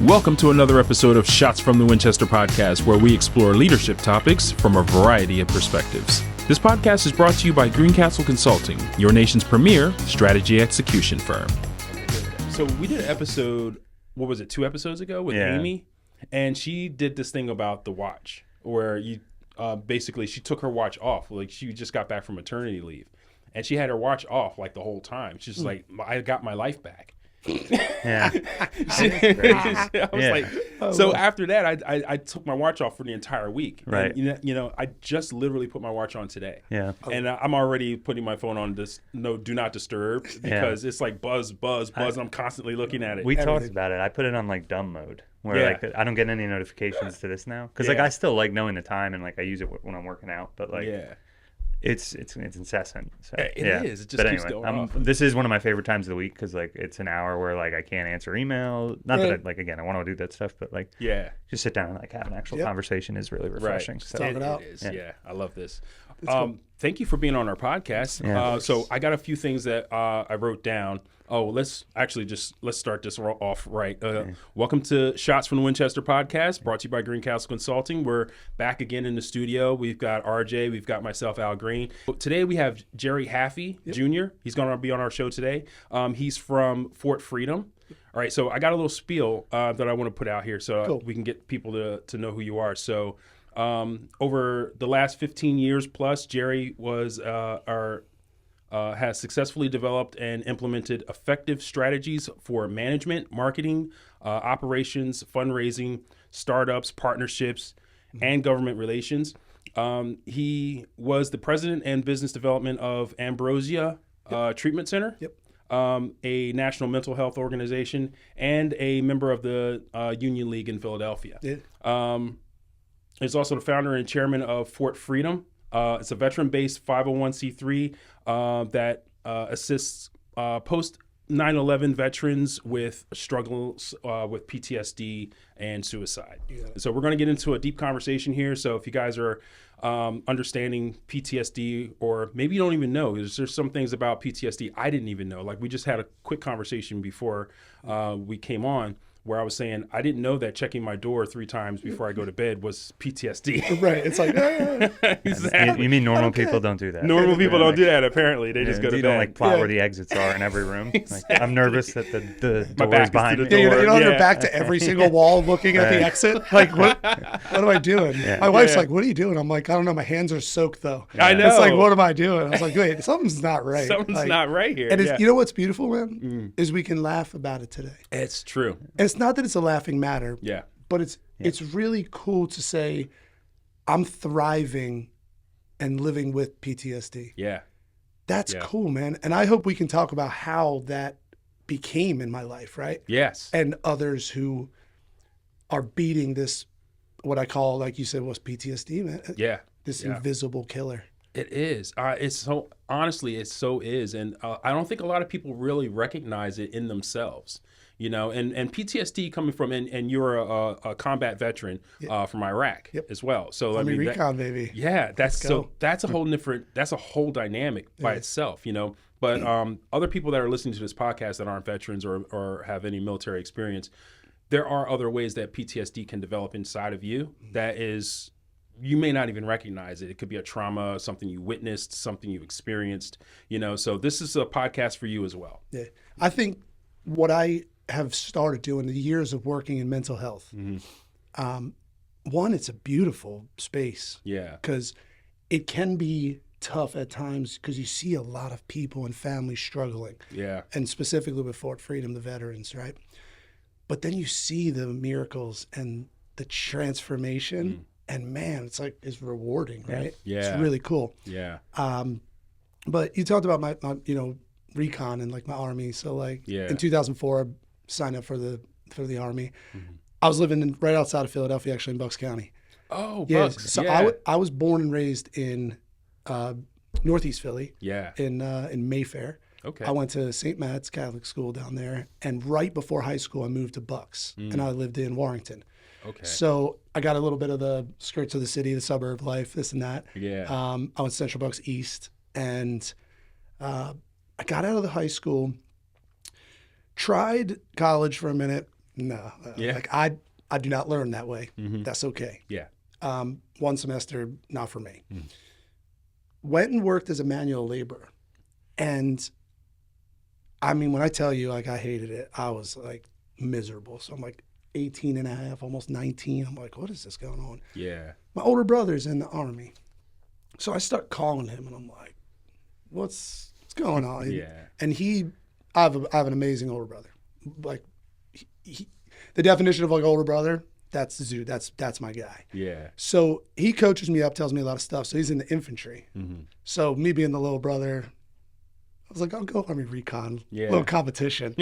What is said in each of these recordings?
Welcome to another episode of Shots from the Winchester podcast, where we explore leadership topics from a variety of perspectives. This podcast is brought to you by Greencastle Consulting, your nation's premier strategy execution firm. So we did an episode, 2 episodes ago with Amy, and she did this thing about the watch, where you basically she took her watch off, like she just got back from maternity leave, and she had her watch off like the whole time. She's like, I got my life back. Yeah. I was like, so after that, I took my watch off for the entire week. Right. And, you know, I just literally put my watch on today. Yeah. And I'm already putting my phone on this do not disturb because it's like buzz. I'm constantly looking at it. We talked about it. I put it on like dumb mode where like I don't get any notifications to this now because like I still like knowing the time and like I use it when I'm working out, but like it's incessant. So, it is. It just keeps going off. This is one of my favorite times of the week because like it's an hour where like I can't answer email. Not that I, like again I want to do that stuff, but like just sit down and like have an actual conversation is really refreshing. Right. So Talk it out. It is. Yeah, I love this. Cool. Thank you for being on our podcast. Yeah. So I got a few things that I wrote down. Let's start this off right. Welcome to Shots from the Winchester podcast, brought to you by Greencastle Consulting. We're back again in the studio. We've got RJ, we've got myself, Al Green. Today we have Jerry Haffey Jr. He's going to be on our show today. He's from Fort Freedom. All right, so I got a little spiel that I want to put out here so we can get people to know who you are. So over the last 15 years plus, Jerry was has successfully developed and implemented effective strategies for management, marketing, operations, fundraising, startups, partnerships, and government relations. He was the president and business development of Ambrosia Treatment Center, a national mental health organization, and a member of the Union League in Philadelphia. He's also the founder and chairman of Fort Freedom. It's a veteran-based 501c3 that assists post 9/11 veterans with struggles with PTSD and suicide. So we're going to get into a deep conversation here. So if you guys are understanding PTSD, or maybe you don't even know, there's some things about PTSD I didn't even know. Like we just had a quick conversation before we came on, where I was saying I didn't know that checking my door 3 times before I go to bed was PTSD. Right. It's like, Exactly. You mean normal people don't do that? Normal people don't do that, apparently. They just go to bed. You don't like plot where the exits are in every room. Exactly. Like, I'm nervous that the My door back is behind is me. to the door. you don't have your back to every single wall looking at the exit. Like, what am I doing? My wife's like, what are you doing? I'm like, I don't know. My hands are soaked, though. I know. It's like, what am I doing? I was like, wait, something's not right. Something's not right here. And you know what's beautiful, man? Is we can laugh about it today. It's true. And it's not that it's a laughing matter. Yeah. But it's really cool to say, I'm thriving and living with PTSD. Yeah. That's cool, man. And I hope we can talk about how that became in my life, right? Yes. And others who are beating this, what I call, like you said, was PTSD, man. Yeah. This invisible killer. It is. It's so, honestly, it so is. And I don't think a lot of people really recognize it in themselves. You know, and PTSD coming from, and you're a combat veteran from Iraq as well. So I mean, recon, baby. Yeah, that's a whole different, that's a whole dynamic by itself, you know. But other people that are listening to this podcast that aren't veterans or have any military experience, there are other ways that PTSD can develop inside of you that is, you may not even recognize it. It could be a trauma, something you witnessed, something you experienced, you know. So this is a podcast for you as well. Yeah, I think what I have started doing the years of working in mental health. One, it's a beautiful space. Yeah. Because it can be tough at times because you see a lot of people and families struggling. Yeah. And specifically with Fort Freedom, the veterans, right? But then you see the miracles and the transformation, and man, it's rewarding, right? Yeah. It's really cool. Yeah. But you talked about my recon and like my army. So like in 2004, I signed up for the army. I was living right outside of Philadelphia, actually in Bucks County. Oh, yeah. Bucks. So I was born and raised in Northeast Philly. Yeah. In Mayfair. Okay. I went to St. Matt's Catholic School down there, and right before high school, I moved to Bucks, and I lived in Warrington. Okay. So I got a little bit of the skirts of the city, the suburb life, this and that. Yeah. I went to Central Bucks East, and I got out of the high school, tried college for a minute, No. Yeah. Like I do not learn that way. That's okay. Yeah. One semester, not for me. Went and worked as a manual laborer. And I mean, when I tell you, like, I hated it, I was like miserable. So I'm like 18 and a half, almost 19. I'm like, what is this going on? Yeah. My older brother's in the Army. So I start calling him and I'm like, what's going on? Yeah. And I have an amazing older brother. Like, the definition of like older brother, that's Zoo. That's my guy. Yeah. So he coaches me up, tells me a lot of stuff. So he's in the infantry. So me being the little brother, I was like, I'll go Army Recon. Yeah. Little competition.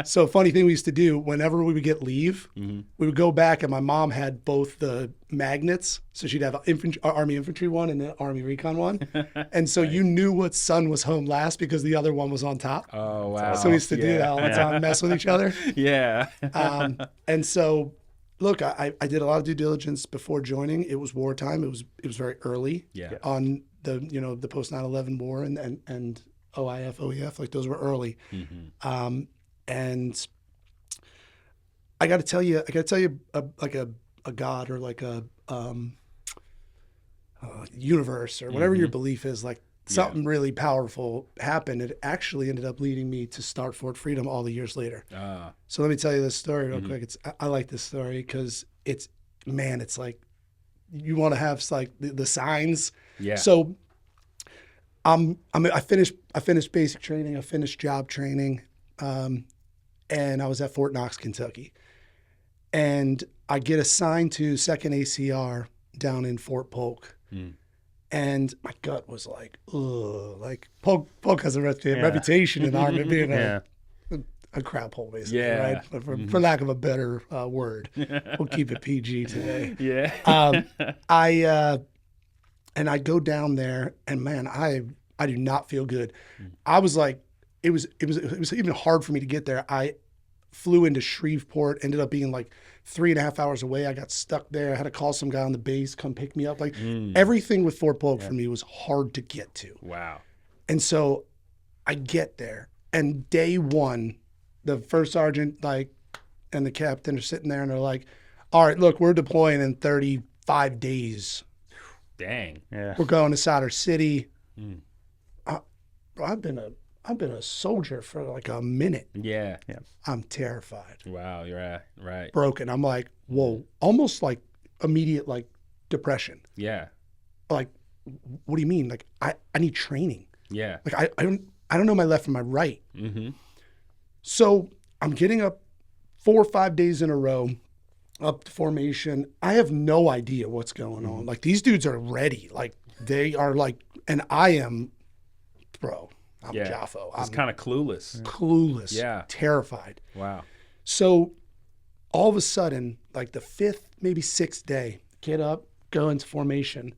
So funny thing we used to do, whenever we would get leave, we would go back and my mom had both the magnets. So she'd have an Army Infantry one and the Army Recon one. And so you knew what son was home last because the other one was on top. Oh, wow. So we used to do that all the time, mess with each other. Yeah. And so, look, I did a lot of due diligence before joining. It was wartime. It was very early on the post 9/11 war and OIF, OEF, like those were early. And I got to tell you, a God or like a universe or whatever your belief is, like something really powerful happened. It actually ended up leading me to start Fort Freedom all the years later. So let me tell you this story real quick. I like this story because it's like you want to have like the signs. Yeah. So I finished basic training. I finished job training, and I was at Fort Knox, Kentucky, and I get assigned to 2nd ACR down in Fort Polk. And my gut was like, ugh, like Polk has a reputation in the Army of being a crap hole, basically, right? For lack of a better word. We'll keep it PG today. Yeah. And I go down there, and man, I do not feel good. I was like, it was even hard for me to get there. I flew into Shreveport, ended up being like 3.5 hours away. I got stuck there. I had to call some guy on the base, come pick me up. Like everything with Fort Polk for me was hard to get to. Wow. And so I get there, and day one, the first sergeant and the captain are sitting there, and they're like, all right, look, we're deploying in 35 days. Dang. Yeah. We're going to Sadr City. I've been a soldier for like a minute. Yeah. I'm terrified. Wow. You're right. Broken. I'm like, whoa, almost like immediate like depression. Yeah. Like, what do you mean? Like, I need training. Yeah. Like I don't know my left from my right. So I'm getting up 4 or 5 days in a row up to formation. I have no idea what's going on. Like these dudes are ready. Like they are like, and I am, bro. I'm Jaffo. I'm kind of clueless. Clueless. Yeah. Terrified. Wow. So all of a sudden, like the 5th, maybe 6th day, get up, go into formation,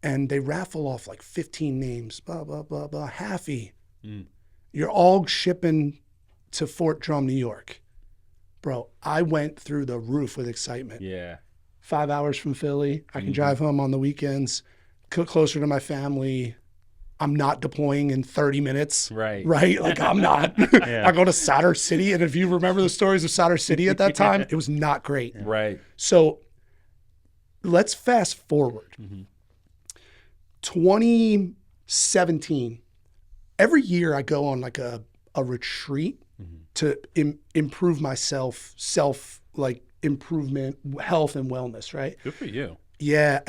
and they raffle off like 15 names, blah, blah, blah, blah. Haffey. You're all shipping to Fort Drum, New York. Bro, I went through the roof with excitement. Yeah. 5 hours from Philly. I can drive home on the weekends, closer to my family. I'm not deploying in 30 minutes. Right. Like I'm not. I go to Sadr City. And if you remember the stories of Sadr City at that time, it was not great. Right. So let's fast forward. 2017. Every year I go on like a retreat to improve myself, improvement, health and wellness, right? Good for you. Yeah.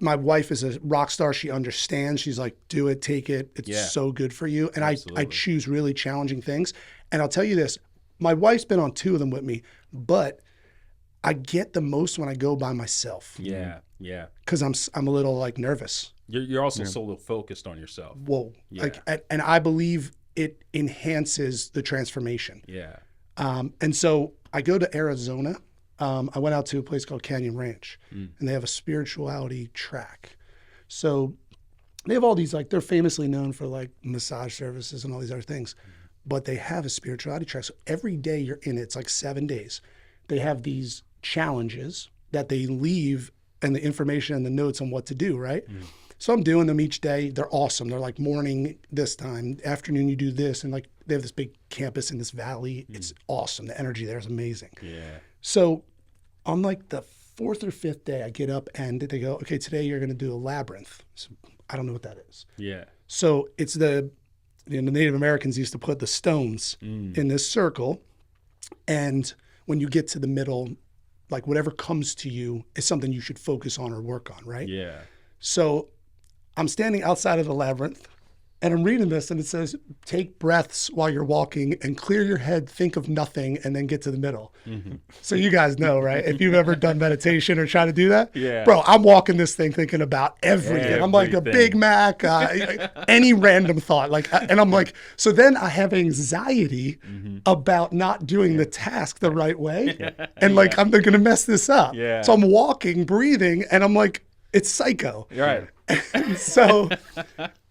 My wife is a rock star. She understands. She's like, do it, take it. It's so good for you. And I choose really challenging things. And I'll tell you this, my wife's been on 2 of them with me, but I get the most when I go by myself. Yeah. Yeah. Because I'm a little like nervous. You're also so focused on yourself. Whoa. Yeah. Like, and I believe it enhances the transformation. Yeah. And so I go to Arizona. I went out to a place called Canyon Ranch, and they have a spirituality track. So they have all these, like, they're famously known for like massage services and all these other things, but they have a spirituality track. So every day you're in it, it's like 7 days. They have these challenges that they leave and the information and the notes on what to do, right? So I'm doing them each day. They're awesome. They're like morning this time, afternoon you do this, and like they have this big campus in this valley. It's awesome. The energy there is amazing. Yeah. So on like the 4th or 5th day, I get up and they go, okay, today you're going to do a labyrinth. So I don't know what that is. Yeah. So it's the Native Americans used to put the stones in this circle, and when you get to the middle, like whatever comes to you is something you should focus on or work on, right? Yeah. So I'm standing outside of the labyrinth and I'm reading this and it says, take breaths while you're walking and clear your head, think of nothing, and then get to the middle. So you guys know, right? If you've ever done meditation or try to do that, bro, I'm walking this thing thinking about everything. I'm like a Big Mac, any random thought. And I'm like, so then I have anxiety about not doing the task the right way. And like, I'm going to mess this up. So I'm walking, breathing, and I'm like, it's psycho. Right. So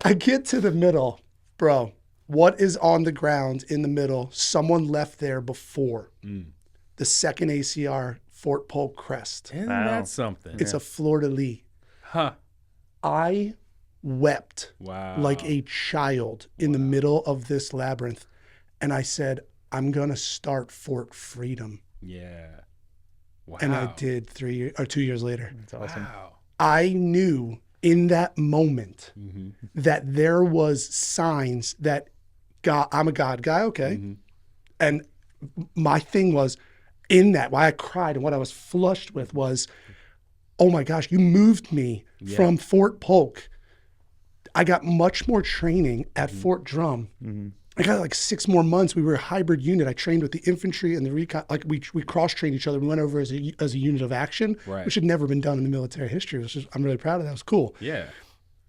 I get to the middle, bro. What is on the ground in the middle? Someone left there before. The 2nd ACR Fort Polk crest. Isn't that something? It's a fleur-de-lis. Huh. I wept like a child in the middle of this labyrinth. And I said, I'm going to start Fort Freedom. Yeah. Wow. And I did 2 years later. That's awesome. Wow. I knew in that moment that there was signs that God, I'm a God guy, okay? And my thing was in that, why I cried and what I was flushed with was, oh my gosh, you moved me from Fort Polk. I got much more training at Fort Drum. I got like 6 more months. We were a hybrid unit. I trained with the infantry and the recon. Like we cross-trained each other. We went over as a unit of action, which had never been done in the military history. I'm really proud of that. It was cool. Yeah.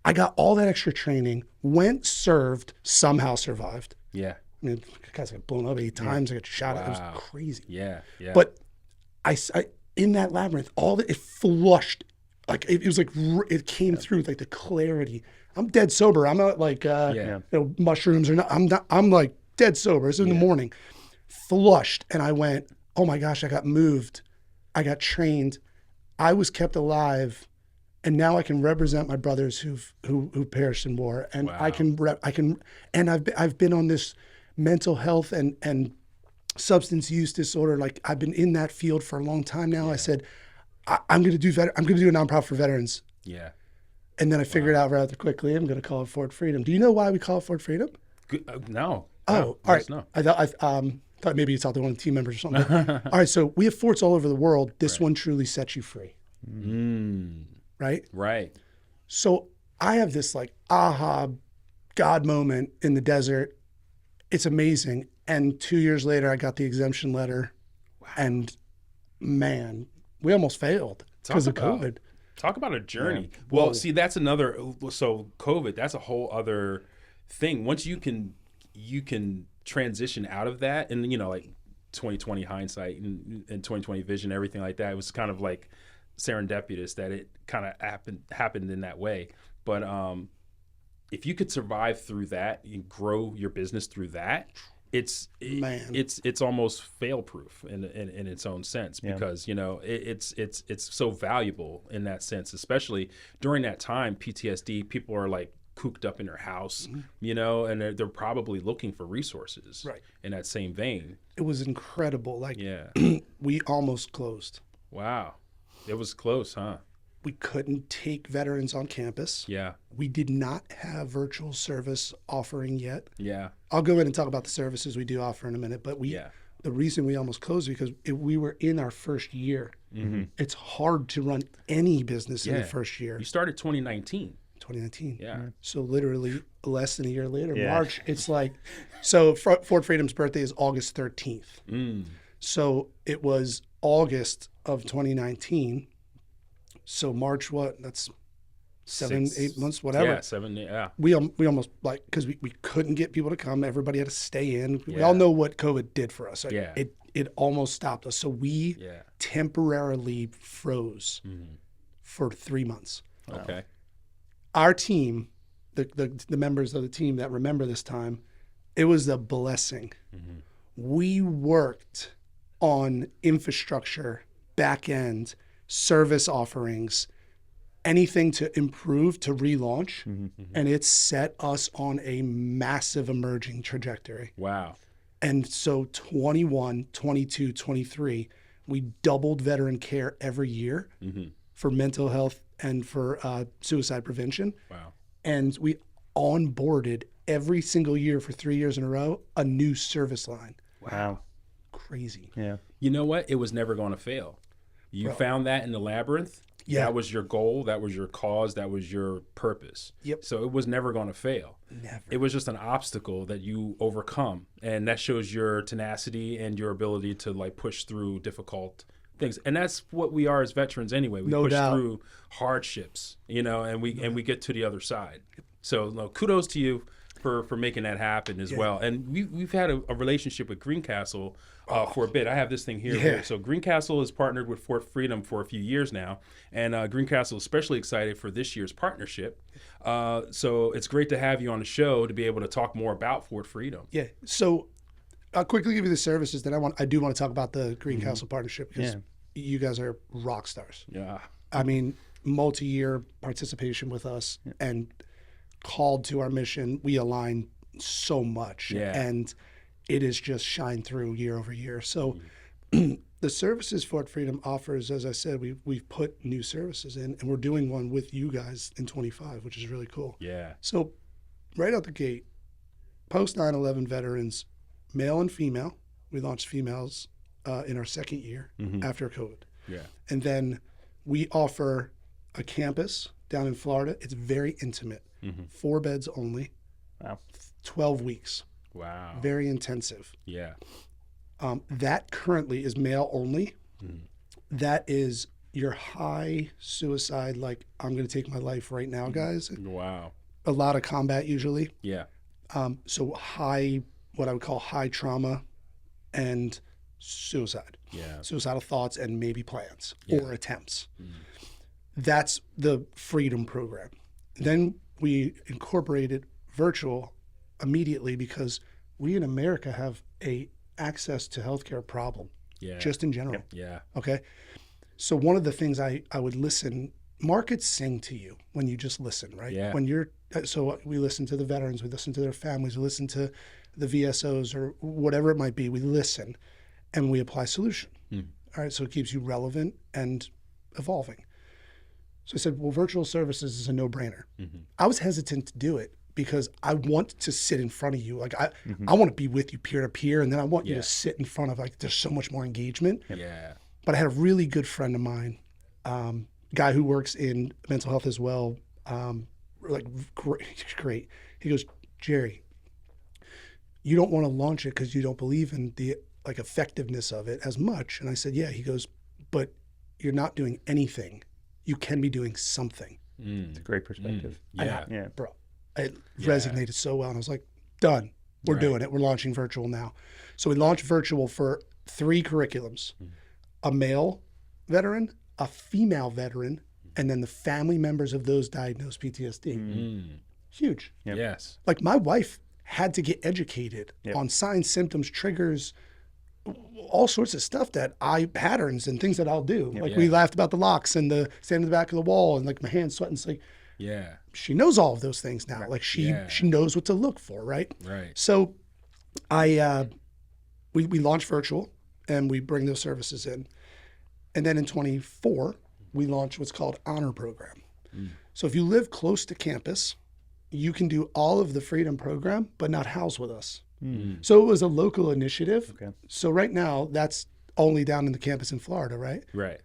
I got all that extra training, went, served, somehow survived. Yeah. I mean, guys got blown up 8 times. I got shot at. It was crazy. Yeah. Yeah. But I in that labyrinth, it flushed. Like it was like it came through like the clarity. I'm dead sober. I'm not like mushrooms or not. I'm like dead sober. It's in the morning, flushed, and I went, oh my gosh, I got moved, I got trained, I was kept alive, and now I can represent my brothers who perished in war, and I can and I've been on this mental health and substance use disorder. Like I've been in that field for a long time now. I said, I'm going to do a nonprofit for veterans. Yeah. And then I figured out rather quickly, I'm going to call it Fort Freedom. Do you know why we call it Fort Freedom? No. Oh, all right. No. I thought maybe it's out there one of the team members or something. All right, so we have forts all over the world. This one truly sets you free. Right? Right. So I have this like aha God moment in the desert. It's amazing. And 2 years later, I got the exemption letter. And man, we almost failed because of COVID. Talk about a journey. Yeah. Well, see, that's another. So COVID, that's a whole other thing. Once you can transition out of that, and like 2020 hindsight and 2020 vision, everything like that. It was kind of like serendipitous that it kind of happened in that way. But if you could survive through that and grow your business through that, it's almost fail proof in its own sense, because it's so valuable in that sense, especially during that time. PTSD, people are like cooped up in their house, and they're probably looking for resources in that same vein. It was incredible. Like we almost closed. Wow. It was close, huh? We couldn't take veterans on campus. Yeah. We did not have virtual service offering yet. Yeah. I'll go in and talk about the services we do offer in a minute, but the reason we almost closed is because we were in our first year. It's hard to run any business in the first year. You started 2019. 2019. Yeah. So literally less than a year later, March, it's like, so Fort Freedom's birthday is August 13th. So it was August of 2019. So March, what? That's 8 months, whatever. Yeah, 7, yeah. We almost, like, because we couldn't get people to come. Everybody had to stay in. We all know what COVID did for us. Yeah. It almost stopped us. So we temporarily froze for 3 months. Okay. Our team, the members of the team that remember this time, it was a blessing. We worked on infrastructure, back end, service offerings, anything to improve, to relaunch, and it's set us on a massive emerging trajectory. Wow. And so 21, 22, 23, we doubled veteran care every year for mental health and for suicide prevention. Wow. And we onboarded every single year for 3 years in a row a new service line. Wow. Crazy. Yeah. You know what? It was never going to fail. You found that in the labyrinth. Yeah. That was your goal. That was your cause. That was your purpose. Yep. So it was never going to fail. Never. It was just an obstacle that you overcome. And that shows your tenacity and your ability to like push through difficult things. And that's what we are as veterans anyway. We push through hardships, you know, and we get to the other side. So kudos to you for making that happen as well. And we've had a relationship with Greencastle for a bit. I have this thing here. So Greencastle has partnered with Fort Freedom for a few years now, and Greencastle is especially excited for this year's partnership. So it's great to have you on the show to be able to talk more about Fort Freedom. Yeah. So I'll quickly give you the services that I do want to talk about the Greencastle partnership, because you guys are rock stars. Yeah. I mean, multi-year participation with us and called to our mission. We align so much, and it is just shine through year over year. So the services Fort Freedom offers, as I said, we've put new services in, and we're doing one with you guys in 25, which is really cool. Yeah. So right out the gate, post 9/11 veterans, male and female, we launched females in our second year after COVID. Yeah. And then we offer a campus down in Florida. It's very intimate. 4 beds only. Wow. 12 weeks. Wow. Very intensive. Yeah. That currently is male only. That is your high suicide, like, I'm going to take my life right now, guys. Wow. A lot of combat usually. Yeah. So high, what I would call high trauma and suicide. Yeah. Suicidal thoughts and maybe plans or attempts. That's the Freedom program. Then we incorporated virtual immediately because we in America have a access to healthcare problem, just in general. Yeah. Okay. So one of the things I would listen, markets sing to you when you just listen, right? Yeah. When so we listen to the veterans, we listen to their families, we listen to the VSOs or whatever it might be. We listen and we apply solution. All right. So it keeps you relevant and evolving. So I said, well, virtual services is a no-brainer. I was hesitant to do it because I want to sit in front of you. Like I want to be with you peer to peer, and then I want you to sit in front of, like, there's so much more engagement. Yeah. But I had a really good friend of mine, guy who works in mental health as well. Like great. He goes, Jerry, you don't want to launch it because you don't believe in the effectiveness of it as much. And I said, yeah. He goes, but you're not doing anything. You can be doing something. It's a great perspective. Yeah. Bro, it resonated so well. And I was like, done. We're doing it. We're launching virtual now. So we launched virtual for 3 curriculums, a male veteran, a female veteran, and then the family members of those diagnosed PTSD. Huge. Yep. Yes. Like, my wife had to get educated on signs, symptoms, triggers, all sorts of stuff patterns and things that I'll do. We laughed about the locks and the stand in the back of the wall and like my hands sweating. It's like, she knows all of those things now. Like she knows what to look for. Right. So we launched virtual and we bring those services in. And then in 24, we launched what's called Honor Program. So if you live close to campus, you can do all of the Freedom program, but not house with us. So it was a local initiative. Okay. So right now that's only down in the campus in Florida, right? Right.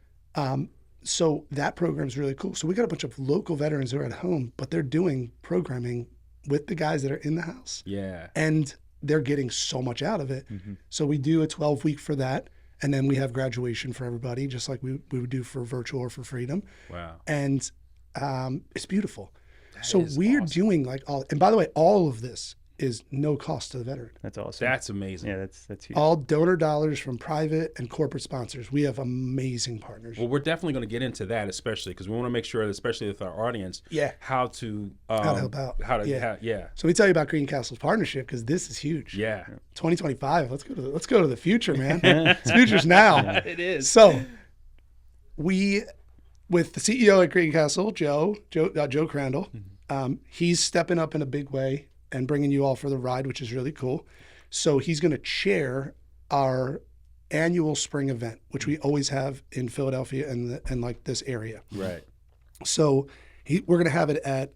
So that program is really cool. So we got a bunch of local veterans who are at home, but they're doing programming with the guys that are in the house. Yeah. And they're getting so much out of it. So we do a 12-week for that. And then we have graduation for everybody, just like we would do for virtual or for Freedom. Wow. And it's beautiful. So we're doing and by the way, all of this is no cost to the veteran. That's awesome. That's amazing. Yeah, that's huge. All donor dollars from private and corporate sponsors. We have amazing partners. Well, we're definitely going to get into that, especially because we want to make sure, especially with our audience, how to help out. So let me tell you about Greencastle's partnership, because this is huge. Yeah. 2025. Let's go to the future, man. It's future's now. It is. So we with the CEO at Greencastle, Joe Crandall. He's stepping up in a big way and bringing you all for the ride, which is really cool. So he's going to chair our annual spring event, which we always have in Philadelphia and like this area. Right. So we're going to have it at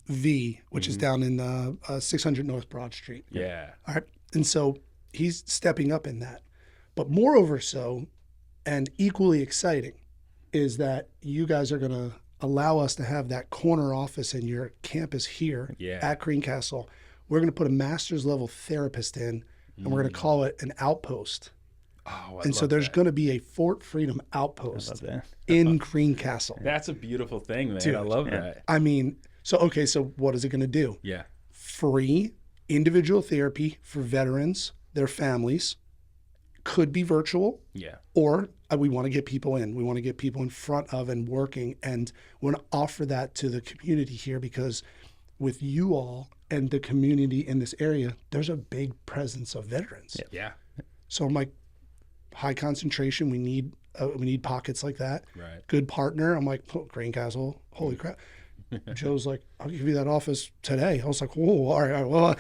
V, which is down in 600 North Broad Street. Yeah. All right. And so he's stepping up in that. But moreover so, and equally exciting, is that you guys are going to allow us to have that corner office in your campus here at Greencastle. We're going to put a master's level therapist in, and we're going to call it an outpost. Oh, and so there's going to be a Fort Freedom outpost in Greencastle. That's a beautiful thing, man. Dude, I love that. I mean, so what is it going to do? Yeah. Free individual therapy for veterans, their families. Could be virtual. Yeah. Or we want to get people in. We want to get people in front of and working. And we want to offer that to the community here, because with you all and the community in this area, there's a big presence of veterans. Yeah. So I'm like, high concentration. We need pockets like that. Right. Good partner. I'm like, Greencastle. Holy crap. Joe's like, I'll give you that office today. I was like, whoa, all right, well, I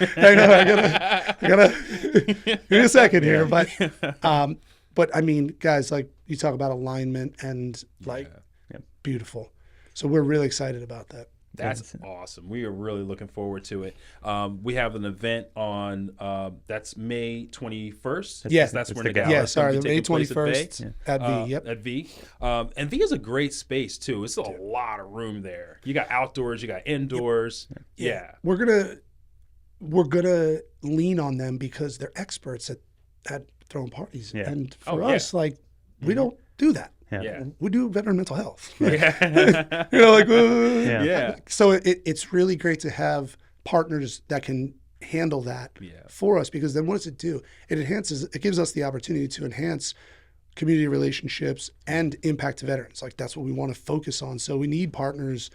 gotta give me a second here. But I mean, guys, like you talk about alignment and like beautiful. So we're really excited about that. That's awesome. We are really looking forward to it. We have an event on that's May 21st. Yes, that's when the gala is the May taking place 21st at V. Yep. At V. And V is a great space too. It's a lot of room there. You got outdoors, you got indoors. Yeah. We're gonna lean on them because they're experts at throwing parties. Yeah. And for us, like we don't do that. Yeah. We do veteran mental health. Yeah. So it's really great to have partners that can handle that for us, because then what does it do? It gives us the opportunity to enhance community relationships and impact to veterans. Like that's what we want to focus on. So we need partners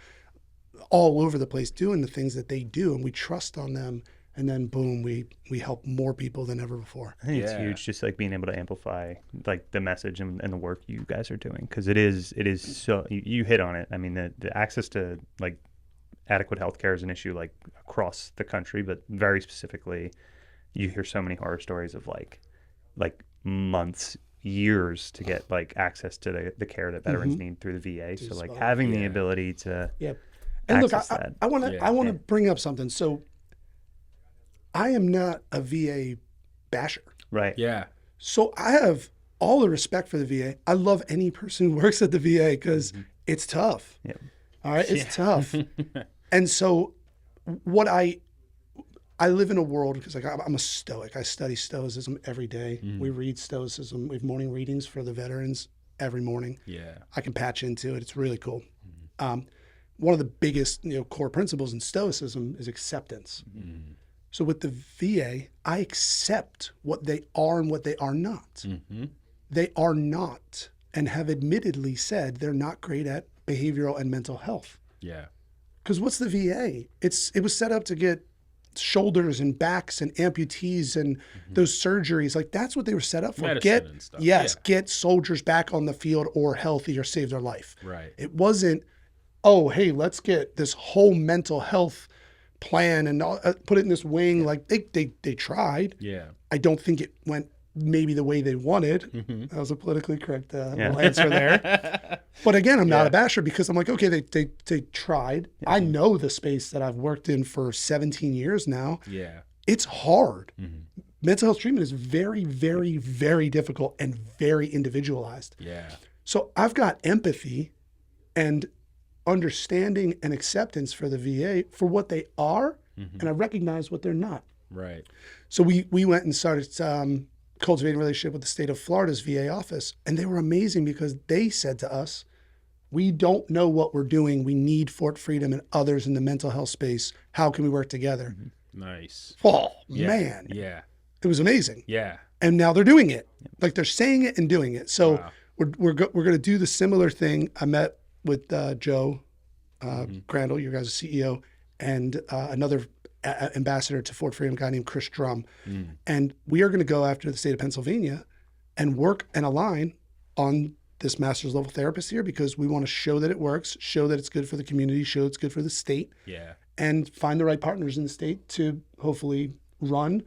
all over the place doing the things that they do, and we trust on them. And then boom, we help more people than ever before. I think it's huge, just like being able to amplify like the message and the work you guys are doing, because it is so you hit on it. I mean, the access to like adequate healthcare is an issue like across the country, but very specifically, you hear so many horror stories of like months, years to get like access to the care that veterans need through the VA. So like having the ability to and look, that. I want to bring up something. So I am not a VA basher. Right. Yeah. So I have all the respect for the VA. I love any person who works at the VA because it's tough. Yep. All right. It's tough. And so what I live in a world, because like I'm a stoic. I study stoicism every day. We read stoicism. We have morning readings for the veterans every morning. Yeah. I can patch into it. It's really cool. One of the biggest core principles in stoicism is acceptance. So with the VA, I accept what they are and what they are not. They are not, and have admittedly said they're not great at behavioral and mental health. Yeah. Because what's the VA? It was set up to get shoulders and backs and amputees and those surgeries. Like that's what they were set up for. Medicine and stuff. Get soldiers back on the field or healthy or save their life. Right. It wasn't, oh, hey, let's get this whole mental health plan and put it in this wing. Like they tried. Yeah. I don't think it went maybe the way they wanted. That was a politically correct little answer there. But again, I'm not a basher, because I'm like, okay, they tried. I know the space that I've worked in for 17 years now. Yeah. It's hard. Mental health treatment is very, very, very difficult and very individualized. Yeah. So I've got empathy and understanding and acceptance for the VA for what they are, and I recognize what they're not. Right. So we went and started cultivating a relationship with the state of Florida's VA office, and they were amazing because they said to us, we don't know what we're doing. We need Fort Freedom and others in the mental health space. How can we work together? Nice. Oh, man. Yeah. It was amazing. Yeah. And now they're doing it. Like they're saying it and doing it. So we're going to do the similar thing. I met with Joe Crandall, your guys' CEO, and another ambassador to Fort Freedom, a guy named Chris Drum. And we are going to go after the state of Pennsylvania and work and align on this master's level therapist here because we want to show that it works, show that it's good for the community, show it's good for the state, and find the right partners in the state to hopefully run,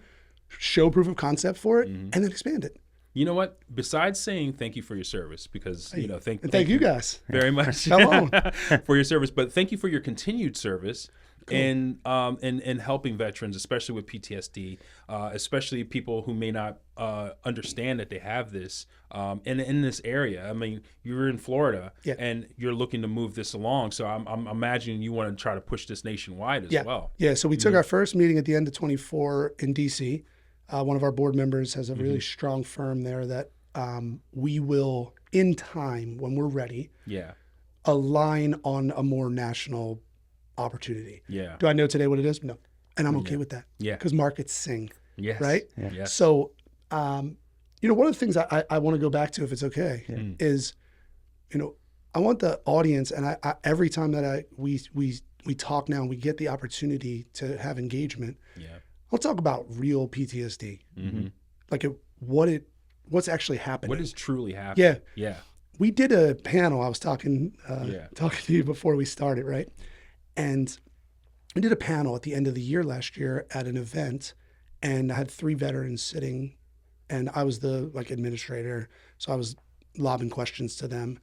show proof of concept for it, and then expand it. You know what? Besides saying thank you for your service, because thank you guys very much for your service, but thank you for your continued service. Cool. And helping veterans, especially with PTSD, especially people who may not understand that they have this in this area. I mean, you're in Florida and you're looking to move this along. So I'm imagining you want to try to push this nationwide as well. Yeah. So we took our first meeting at the end of 24 in DC. One of our board members has a really strong firm there that we will, in time, when we're ready, align on a more national opportunity. Yeah. Do I know today what it is? No. And I'm okay with that. Yeah. Because markets sing. Yes. Right? Yeah. Yes. So, one of the things I want to go back to, if it's okay, is, I want the audience, and I every time that we talk now and we get the opportunity to have engagement, I'll talk about real PTSD. Like what's actually happening. What is truly happening. Yeah. Yeah. We did a panel. I was talking to you before we started, right? And I did a panel at the end of the year last year at an event, and I had 3 veterans sitting, and I was the administrator, so I was lobbing questions to them.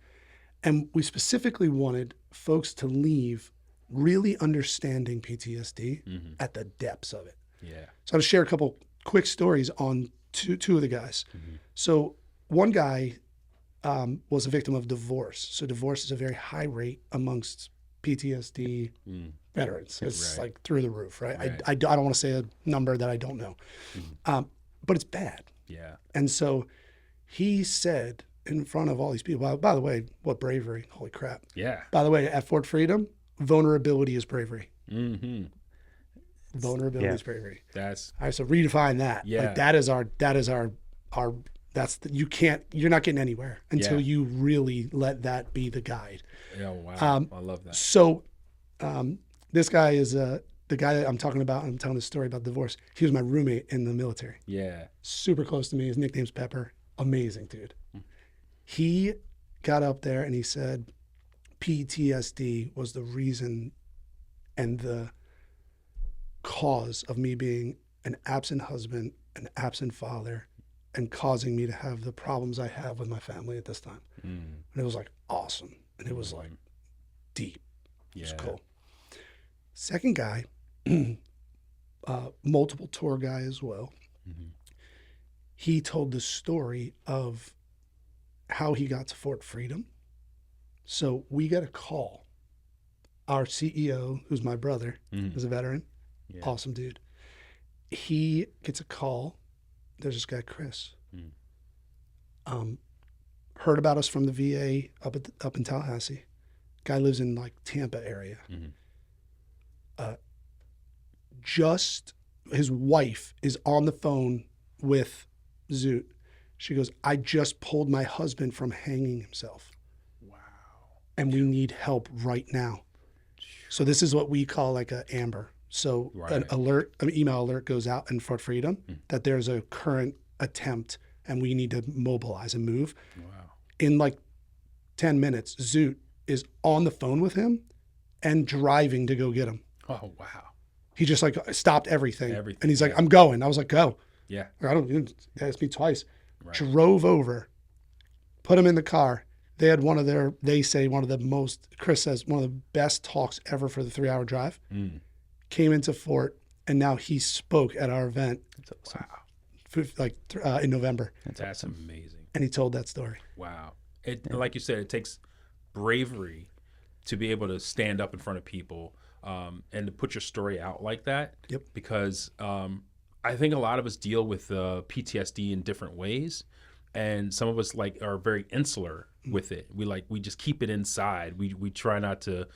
And we specifically wanted folks to leave really understanding PTSD at the depths of it. Yeah. So I'm going to share a couple quick stories on two of the guys. So one guy was a victim of divorce. So divorce is a very high rate amongst PTSD veterans. It's like through the roof, right? I don't want to say a number that I don't know, but it's bad. Yeah. And so he said in front of all these people, by the way, what bravery, holy crap. Yeah. By the way, at Fort Freedom, vulnerability is bravery. Vulnerability is bravery. That's all right. So redefine that. Yeah. Like you're not getting anywhere until you really let that be the guide. Yeah, wow. I love that. So this guy is the guy that I'm talking about. I'm telling this story about divorce. He was my roommate in the military. Yeah. Super close to me. His nickname's Pepper. Amazing dude. He got up there and he said PTSD was the reason and the cause of me being an absent husband, an absent father, and causing me to have the problems I have with my family at this time. And it was like awesome. And it was like deep. It was cool. Second guy, multiple tour guy as well. He told the story of how he got to Fort Freedom. So we got a call. Our CEO, who's my brother, is a veteran. Awesome dude. He gets a call. There's this guy, Chris. Heard about us from the VA up in Tallahassee. Guy lives in like Tampa area. Just his wife is on the phone with Zoot. She goes, I just pulled my husband from hanging himself. Wow. And we need help right now. So this is what we call like a Amber. So an email alert goes out in Fort Freedom that there's a current attempt and we need to mobilize and move. Wow. In like 10 minutes, Zoot is on the phone with him and driving to go get him. Oh, wow. He just like stopped everything. And he's like, I'm going. I was like, go. Yeah. I don't ask me twice. Right. Drove over, put him in the car. They had they say one of the most, Chris says, one of the best talks ever for the 3-hour drive. Came into Fort, and now he spoke at our event. That's awesome. Wow. In November. That's amazing. And he told that story. Wow. Like you said, it takes bravery to be able to stand up in front of people and to put your story out like that. Yep. Because I think a lot of us deal with PTSD in different ways, and some of us are very insular with it. We just keep it inside. We try not to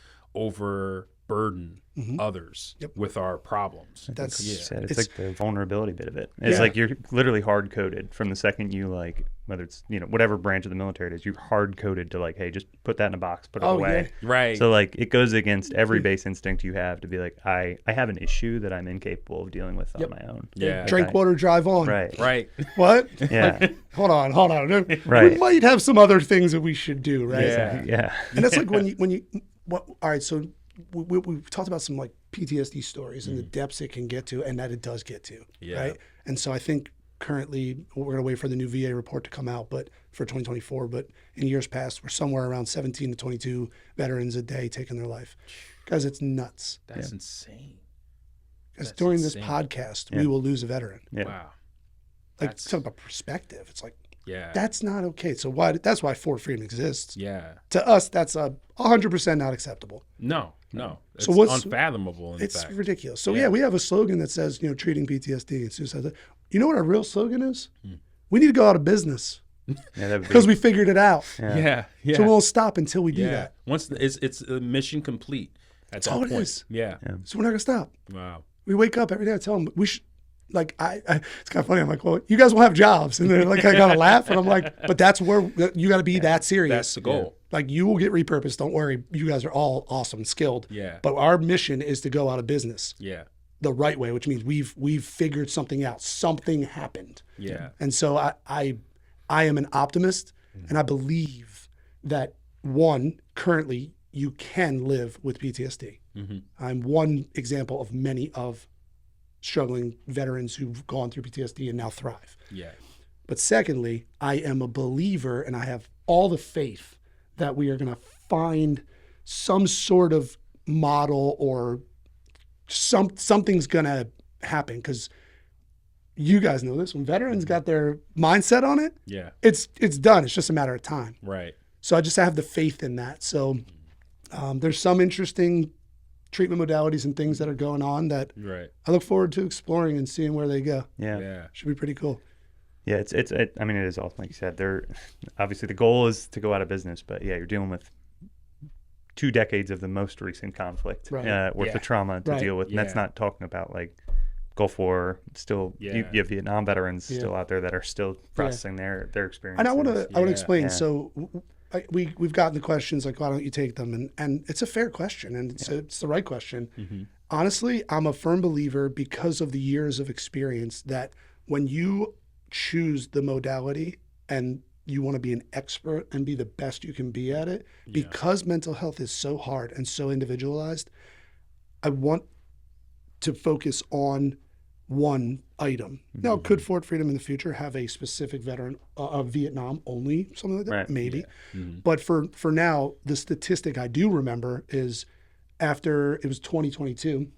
burden others with our problems. That's it's like the vulnerability bit of it. It's like you're literally hard coded from the second you like, whether it's whatever branch of the military it is, you're hard coded to like, hey, just put that in a box, put it away. Yeah. Right. So like it goes against every base instinct you have to be like, I have an issue that I'm incapable of dealing with on my own. Yeah. Like Drink water, drive on. Right. What? Yeah. Like, hold on. Right. We might have some other things that we should do, right? Yeah. And that's like when you all right, so we've talked about some like PTSD stories and the depths it can get to, and that it does get to, right? And so I think currently we're going to wait for the new VA report to come out, but for 2024. But in years past, we're somewhere around 17 to 22 veterans a day taking their life. Guys, it's nuts. That's insane. Because during this podcast, we will lose a veteran. Yeah. Wow. Like, talk about perspective. It's like, yeah, that's not okay. So that's why Fort Freedom exists. Yeah. To us, that's 100% not acceptable. No. It's So what's unfathomable. It's fact. ridiculous. So we have a slogan that says, treating PTSD and suicide. You know what our real slogan is? We need to go out of business because we figured it out. Yeah. So we'll stop until we do that. Once it's a mission complete at that point. It is. Yeah. So we're not gonna stop. Wow. We wake up every day. I tell them we should. Like it's kind of funny. I'm like, well, you guys will have jobs, and they're like, I gotta laugh, and I'm like, but that's where you got to be that serious. That's the goal. Like you will get repurposed. Don't worry. You guys are all awesome and skilled. Yeah. But our mission is to go out of business. Yeah. The right way, which means we've figured something out. Something happened. Yeah. And so I am an optimist, and I believe that currently you can live with PTSD. I'm one example of many of struggling veterans who've gone through PTSD and now thrive. Yeah. But secondly, I am a believer, and I have all the faith that we are going to find some sort of model or something's going to happen, because you guys know this. When veterans got their mindset on it, it's done. It's just a matter of time. Right. So I just have the faith in that. So there's some interesting treatment modalities and things that are going on that I look forward to exploring and seeing where they go. Yeah. Should be pretty cool. Yeah, I mean, it is awesome. Like you said, obviously the goal is to go out of business, but you're dealing with 2 decades of the most recent conflict worth of trauma to deal with. And that's not talking about like Gulf War, still you have Vietnam veterans still out there that are still processing their experience. And I want to explain. So we've gotten the questions like, why don't you take them? And it's a fair question, and it's the right question. Honestly, I'm a firm believer, because of the years of experience, that when you choose the modality and you want to be an expert and be the best you can be at it, because mental health is so hard and so individualized, I want to focus on one item. Now, could Fort Freedom in the future have a specific veteran of Vietnam only, something like that? Right. Maybe. But for now, the statistic I do remember is after it was 2022,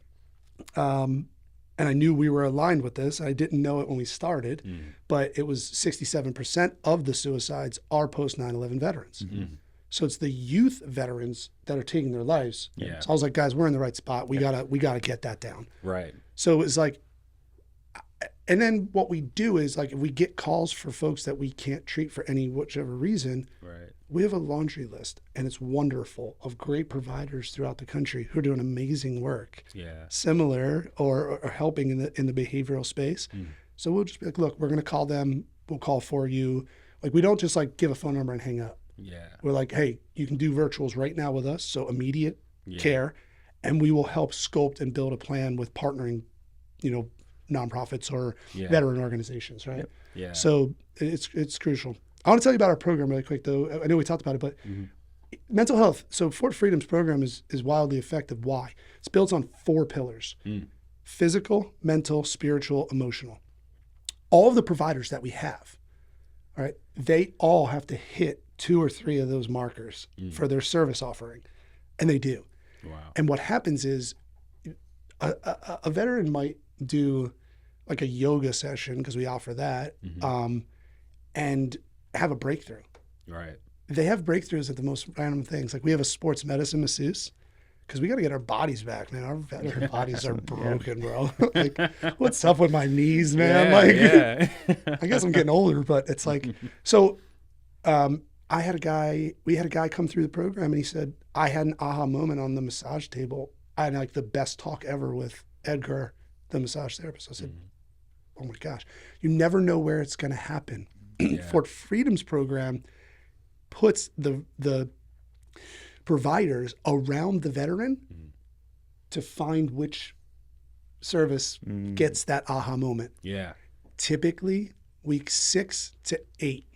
and I knew we were aligned with this. I didn't know it when we started, but it was 67% of the suicides are post 9/11 veterans. So it's the youth veterans that are taking their lives. So I was like, guys, we're in the right spot. We gotta get that down. Right. So it's like, and then what we do is like, if we get calls for folks that we can't treat for any whichever reason, we have a laundry list, and it's wonderful, of great providers throughout the country who are doing amazing work, similar or helping in the behavioral space. So we'll just be like, look, we're going to call them. We'll call for you. Like, we don't just like give a phone number and hang up. We're like, hey, you can do virtuals right now with us. So immediate care, and we will help sculpt and build a plan with partnering, nonprofits or veteran organizations, right? So it's crucial. I want to tell you about our program really quick, though. I know we talked about it, but mental health. So Fort Freedom's program is wildly effective. Why? It's built on 4 pillars: physical, mental, spiritual, emotional. All of the providers that we have, all right, they all have to hit 2 or 3 of those markers for their service offering, and they do. Wow. And what happens is a veteran might do like a yoga session, because we offer that, and have a breakthrough. Right. They have breakthroughs at the most random things. Like, we have a sports medicine masseuse, because we got to get our bodies back, man. Our veteran bodies are broken, bro. Like, what's up with my knees, man? I guess I'm getting older, but it's like, so we had a guy come through the program, and he said, I had an aha moment on the massage table I had like the best talk ever with Edgar, the massage therapist. I said, oh my gosh, you never know where it's going to happen. Fort Freedom's program puts the providers around the veteran to find which service gets that aha moment. Yeah. Typically week 6 to 8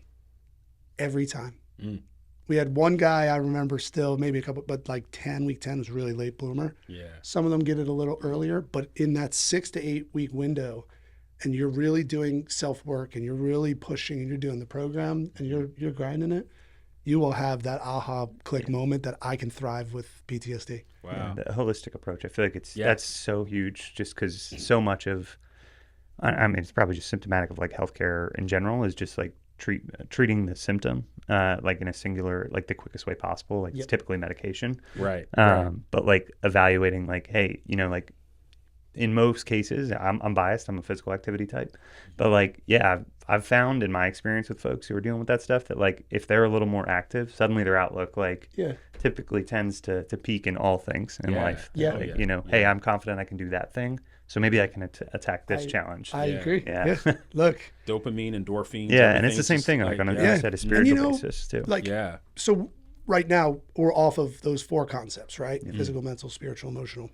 every time. We had one guy I remember still, maybe a couple, but like week 10 was really late bloomer. Yeah. Some of them get it a little earlier, but in that 6 to 8 week window, and you're really doing self-work and you're really pushing and you're doing the program and you're grinding it, you will have that aha click moment that I can thrive with PTSD. Wow. Yeah, the holistic approach. I feel like that's so huge, just because so much of, I mean, it's probably just symptomatic of like healthcare in general is just like treating the symptom like in a singular, like the quickest way possible. Like it's typically medication. Right. But like evaluating like, hey, you know, like in most cases, I'm biased. I'm a physical activity type, but like, yeah, I've found in my experience with folks who are dealing with that stuff that like if they're a little more active, suddenly their outlook like typically tends to peak in all things in life. Like, you know, hey, I'm confident I can do that thing, so maybe I can attack this challenge. I agree. Yeah. Look, dopamine, endorphins. Yeah, and it's the same thing like on a spiritual basis too. Like, so right now we're off of those 4 concepts, right? Physical, mental, spiritual, emotional.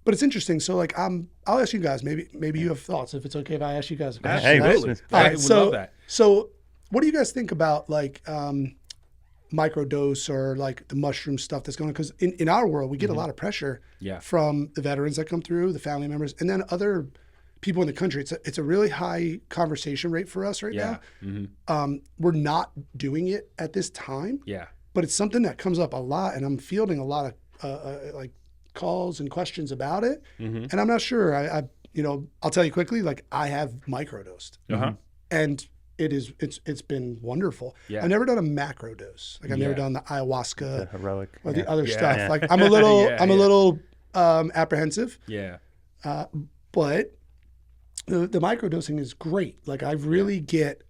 But it's interesting. So like, I'll ask you guys, maybe you have thoughts, if it's okay if I ask you guys a question. Absolutely. Right? All right, love that. So what do you guys think about like microdose or like the mushroom stuff that's going on? Because in our world, we get a lot of pressure from the veterans that come through, the family members, and then other people in the country. It's a really high conversation rate for us right now. We're not doing it at this time. Yeah. But it's something that comes up a lot, and I'm fielding a lot of like calls and questions about it. And I'm not sure. I'll tell you quickly, like I have microdosed. And it's been wonderful. I've never done a macro dose. Like I've never done the ayahuasca, the heroic or the other stuff. Like I'm a little apprehensive. But the microdosing is great. Like I really get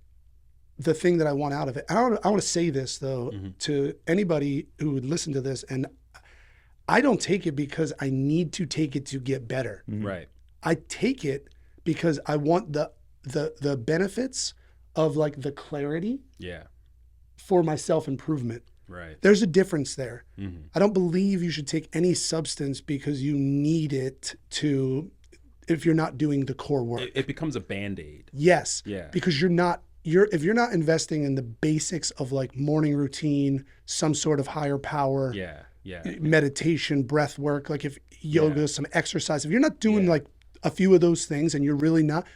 the thing that I want out of it. I want to say this though to anybody who would listen to this, and I don't take it because I need to take it to get better. Right. I take it because I want the benefits of like the clarity for my self-improvement. Right. There's a difference there. I don't believe you should take any substance because you need it if you're not doing the core work. It becomes a Band-Aid. Yes. Yeah. Because if you're not investing in the basics of like morning routine, some sort of higher power, meditation, breath work, like if yoga, some exercise, if you're not doing like a few of those things and you're really not,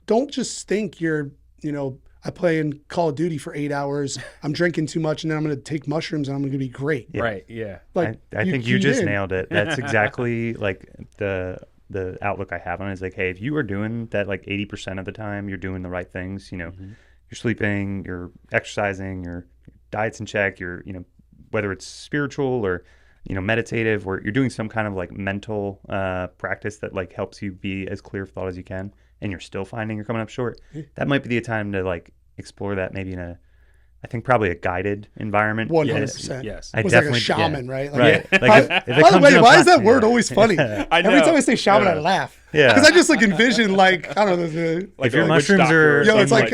don't just think I play in Call of Duty for 8 hours, I'm drinking too much, and then I'm going to take mushrooms and I'm going to be great. Right. Yeah. Like I think you just nailed it. That's exactly like the outlook I have on it is like, hey, if you are doing that like 80% of the time, you're doing the right things, you're sleeping, you're exercising, your diet's in check, you're, whether it's spiritual or, meditative, or you're doing some kind of like mental practice that like helps you be as clear of thought as you can, and you're still finding you're coming up short, that might be the time to like explore that maybe in I think probably a guided environment. 100%. Yes. I definitely like a shaman, right? Like, right. Like by the way, why is that word always funny? I know. Every time I say shaman, I laugh. Yeah. Because I just like envision like, I don't know. If your mushrooms are... it's like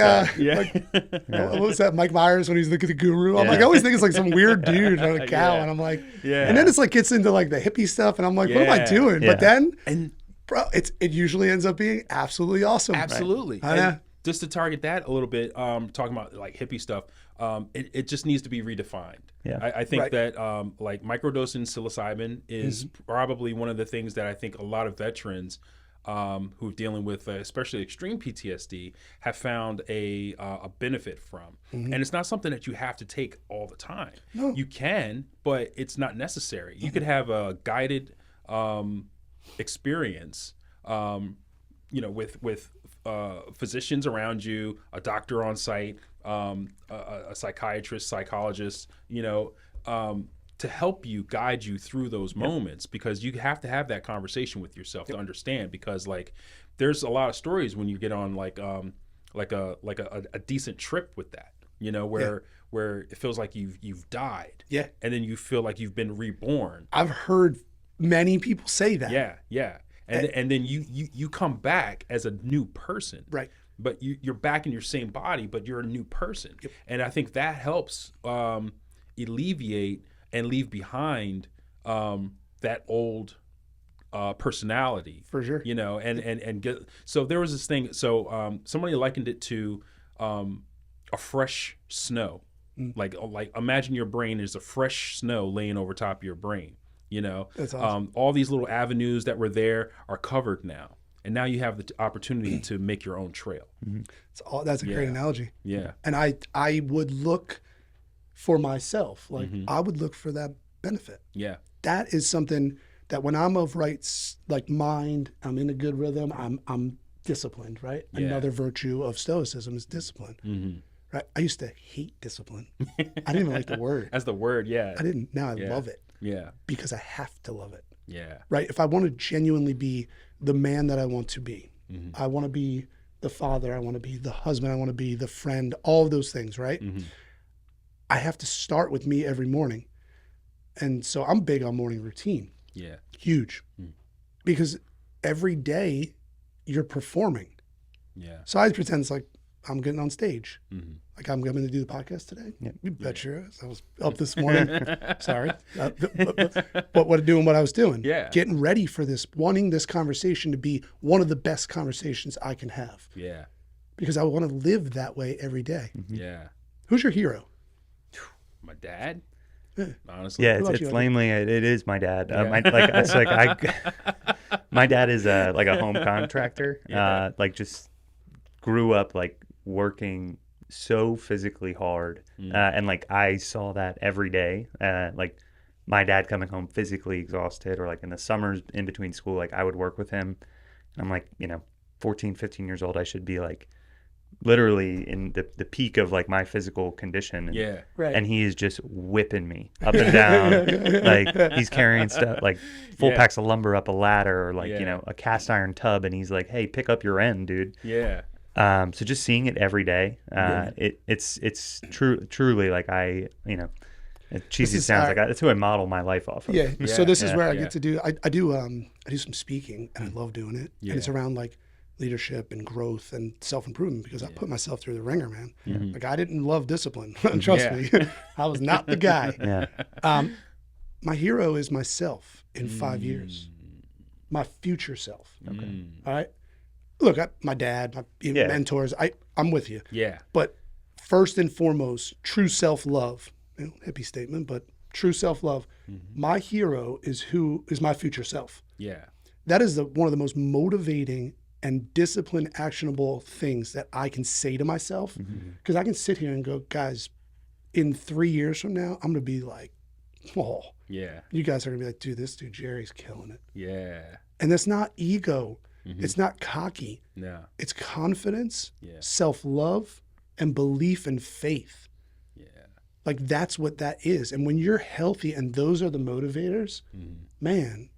what was that? Mike Myers when he's looking at the guru. I'm like, I always think it's like some weird dude on a cow. And I'm like, and then it's like gets into like the hippie stuff. And I'm like, what am I doing? But then, bro, it usually ends up being absolutely awesome. Absolutely. Right? Just to target that a little bit, talking about like hippie stuff, it just needs to be redefined. Yeah. I think that like microdosing psilocybin is probably one of the things that I think a lot of veterans who are dealing with especially extreme PTSD have found a benefit from. And it's not something that you have to take all the time. No. You can, but it's not necessary. You could have a guided experience, with physicians around you, a doctor on site, a psychiatrist, psychologist, to help you, guide you through those moments, because you have to have that conversation with yourself to understand, because like there's a lot of stories when you get on like a decent trip with that, where it feels like you've died. Yeah. And then you feel like you've been reborn. I've heard many people say that. Yeah. And then you come back as a new person. Right. But you're back in your same body, but you're a new person. Yep. And I think that helps alleviate and leave behind that old personality. For sure. You know, and get, so there was this thing. So somebody likened it to a fresh snow. Like imagine your brain is a fresh snow laying over top of your brain. You know, that's awesome. All these little avenues that were there are covered now. And now you have the opportunity to make your own trail. That's a great analogy. Yeah. And I would look for myself. Like I would look for that benefit. Yeah. That is something that when I'm of right mind, I'm in a good rhythm, I'm disciplined, right? Yeah. Another virtue of stoicism is discipline. Right? I used to hate discipline. I didn't even like the word. That's the word, yeah. I didn't. Now I love it. Yeah. Because I have to love it. Yeah. Right? If I want to genuinely be the man that I want to be, I want to be the father, I want to be the husband, I want to be the friend, all of those things, right? I have to start with me every morning. And so I'm big on morning routine. Yeah. Huge. Because every day you're performing. Yeah. So I pretend it's like I'm getting on stage. Like I'm going to do the podcast today. Yeah. You bet your ass. I was up this morning. Sorry. But doing what I was doing. Yeah. Getting ready for this, wanting this conversation to be one of the best conversations I can have. Yeah. Because I want to live that way every day. Yeah. Who's your hero? My dad. Honestly. Yeah, What about it's you, lamely it is my dad. Yeah. My dad is like a home contractor. Yeah. Like just grew up like working so physically hard, and like I saw that every day. Like my dad coming home physically exhausted, or like in the summers in between school, like I would work with him. And I'm like, 14, 15 years old. I should be like literally in the peak of like my physical condition. And, Yeah. Right. and he is just whipping me up and down. Like he's carrying stuff like full packs of lumber up a ladder, or like a cast iron tub, and he's like, "Hey, pick up your end, dude." Yeah. So just seeing it every day, it's truly like cheesy sounds like that's who I model my life off of. Yeah. So this is where I yeah. get to do. I do some speaking, and I love doing it. Yeah. And it's around like leadership and growth and self-improvement, because I put myself through the ringer, man. Like I didn't love discipline. Trust me, I was not the guy. Yeah. My hero is myself in 5 years. My future self. Okay. All right. Look, my dad, my mentors. I'm with you. Yeah. But first and foremost, true self-love. Hippie statement, but true self-love. My hero is my future self. Yeah. That is one of the most motivating and disciplined, actionable things that I can say to myself. Because I can sit here and go, guys, in 3 years from now, I'm going to be like, oh, Yeah. you guys are going to be like, dude, this dude Jerry's killing it. Yeah. And that's not ego. It's not cocky. No. It's confidence, Yeah. self-love, and belief and faith. Yeah. Like that's what that is. And when you're healthy and those are the motivators, man,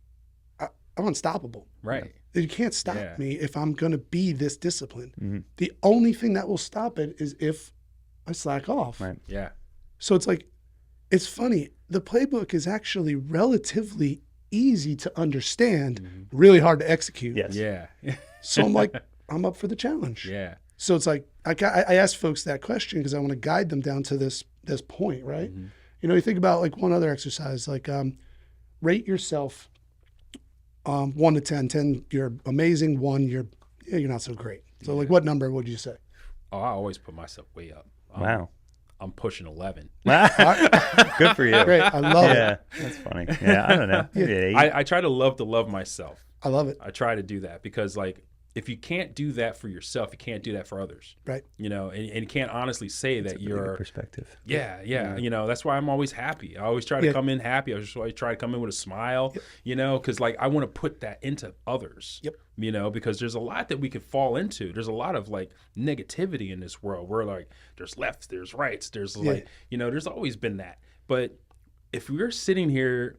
I'm unstoppable. Right. You can't stop me if I'm going to be this disciplined. The only thing that will stop it is if I slack off. Right. Yeah. So it's like, it's funny. The playbook is actually relatively easy to understand, really hard to execute. Yes. Yeah. So I'm like, I'm up for the challenge. Yeah. So it's like, I ask folks that question because I want to guide them down to this point, right? You think about like one other exercise, like rate yourself 1 to 10. 10, you're amazing. 1, you're not so great. So like what number would you say? Oh, I always put myself way up. Wow. I'm pushing 11. Good for you. Great. I love it. Yeah, that's funny. Yeah, I don't know. Maybe an 8. I try to love myself. I love it. I try to do that because like if you can't do that for yourself, you can't do that for others. Right. And you can't honestly say that Really you're good perspective. Yeah. That's why I'm always happy. I always try to come in happy. I try to come in with a smile, because like I want to put that into others. Yep. Because there's a lot that we could fall into. There's a lot of like negativity in this world. We're like, there's lefts, there's rights, there's like, there's always been that. But if we're sitting here,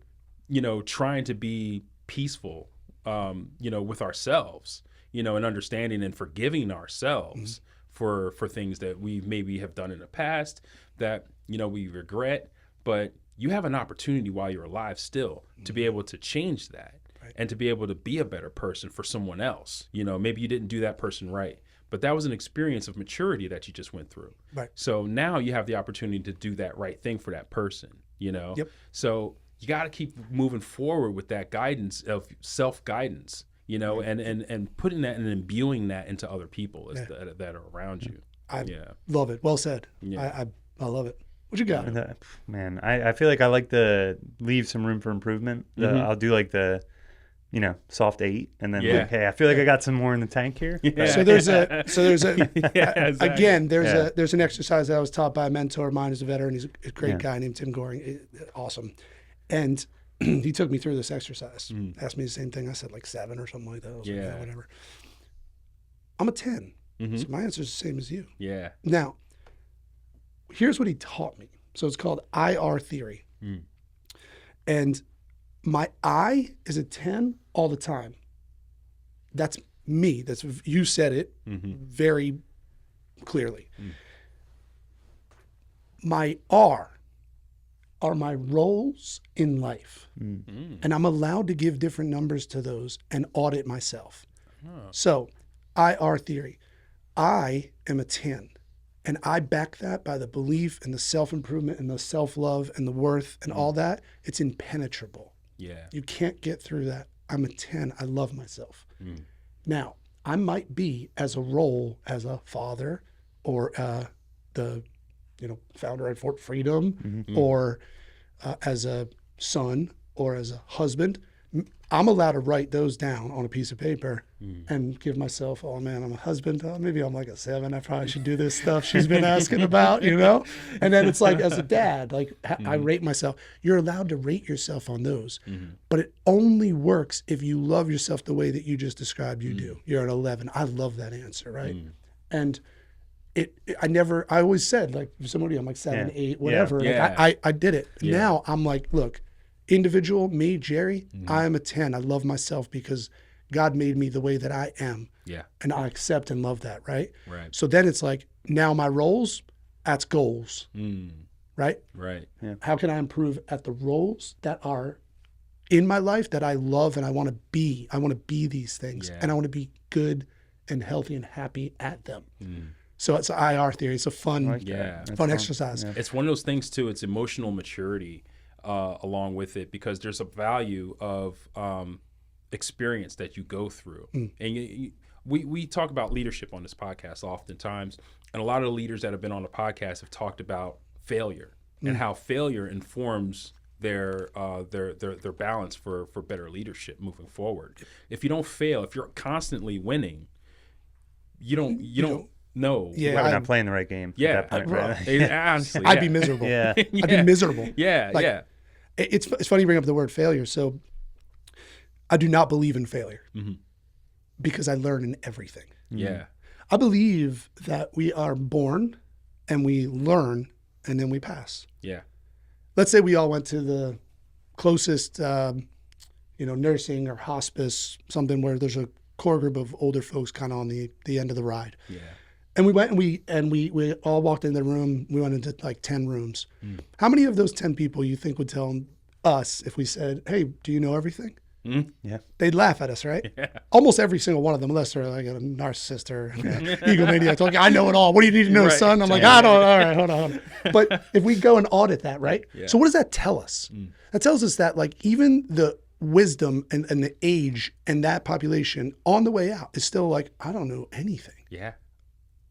trying to be peaceful, with ourselves, and understanding and forgiving ourselves for things that we maybe have done in the past that, we regret, but, you have an opportunity while you're alive still to be able to change that and to be able to be a better person for someone else. You know, maybe you didn't do that person right, but that was an experience of maturity that you just went through. Right. So now you have the opportunity to do that right thing for that person, you know? Yep. So you got to keep moving forward with that guidance of self-guidance, you know, and putting that and imbuing that into other people that are around you. I love it. Well said. Yeah. I love it. What you got? Man, I feel like I like to leave some room for improvement. I'll do like the, you know, soft 8, and then like, hey, I feel like I got some more in the tank here. Yeah. So there's a exactly. again, there's an exercise that I was taught by a mentor of mine who's a veteran. He's a great guy named Tim Goring. Awesome. And he took me through this exercise. Asked me the same thing. I said like 7 or something like that. I was like, yeah, whatever. I'm a 10. So my answer is the same as you. Yeah. Now, here's what he taught me. So it's called IR theory. And my I is a 10 all the time. That's me. You said it very clearly. My R are my roles in life. And I'm allowed to give different numbers to those and audit myself. So IR theory, I am a 10. And I back that by the belief and the self-improvement and the self-love and the worth and all that. It's impenetrable. Yeah. You can't get through that. I'm a 10. I love myself. Now, I might be as a role as a father or the founder at Fort Freedom or as a son or as a husband. I'm allowed to write those down on a piece of paper and give myself, oh man, I'm a husband. Maybe I'm like a 7. I probably should do this stuff she's been asking about, you know? And then it's like, as a dad, like I rate myself. You're allowed to rate yourself on those, but it only works if you love yourself the way that you just described you do. You're an 11. I love that answer, right? And I always said, like, if somebody, I'm like 7, 8, whatever. Like I did it. Now I'm like, look, individual, me, Jerry, I am a 10. I love myself because God made me the way that I am. Yeah. And I accept and love that, right? Right. So then it's like, now my roles, that's goals. Right? Right. Yeah. How can I improve at the roles that are in my life that I love and I want to be? I want to be these things and I want to be good and healthy and happy at them. So it's IR theory. It's a fun, fun exercise. Yeah. It's one of those things too. It's emotional maturity along with it, because there's a value of experience that you go through. And we talk about leadership on this podcast oftentimes, and a lot of the leaders that have been on the podcast have talked about failure and how failure informs their balance for better leadership moving forward. If you don't fail, if you're constantly winning, you don't know. Yeah, we're not playing the right game. Yeah, at that point, right? Honestly, I'd be miserable. I'd be miserable. It's funny you bring up the word failure. So I do not believe in failure because I learn in everything. Yeah. I believe that we are born and we learn and then we pass. Yeah. Let's say we all went to the closest, nursing or hospice, something where there's a core group of older folks kind of on the end of the ride. Yeah. And we went and we all walked in the room. We went into like 10 rooms. How many of those 10 people you think would tell us if we said, hey, do you know everything? Yeah. They'd laugh at us, right? Yeah. Almost every single one of them, unless they're like a narcissist or egomaniac. Like, I know it all. What do you need to know, son? I'm like, I don't. All right, hold on. But if we go and audit that, right? Yeah. So what does that tell us? That tells us that like even the wisdom and the age and that population on the way out is still like, I don't know anything. Yeah.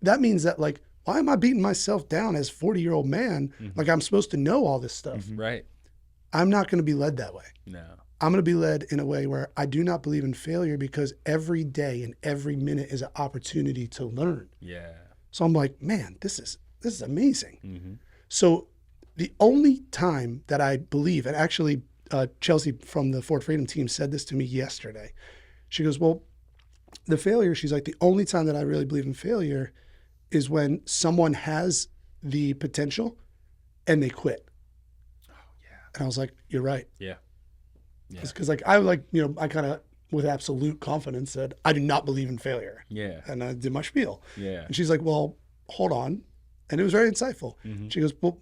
That means that like, why am I beating myself down as a 40-year-old man? Like I'm supposed to know all this stuff. Right. I'm not going to be led that way. No. I'm going to be led in a way where I do not believe in failure because every day and every minute is an opportunity to learn. Yeah. So I'm like, man, this is amazing. So the only time that I believe, and actually Chelsea from the Fort Freedom team said this to me yesterday. She goes, well, the failure, she's like, the only time that I really believe in failure is when someone has the potential and they quit. Oh, yeah. And I was like, you're right. Yeah. Because like I kind of with absolute confidence said, I do not believe in failure. Yeah. And I did my spiel. Yeah. And she's like, well, hold on. And it was very insightful. She goes, well,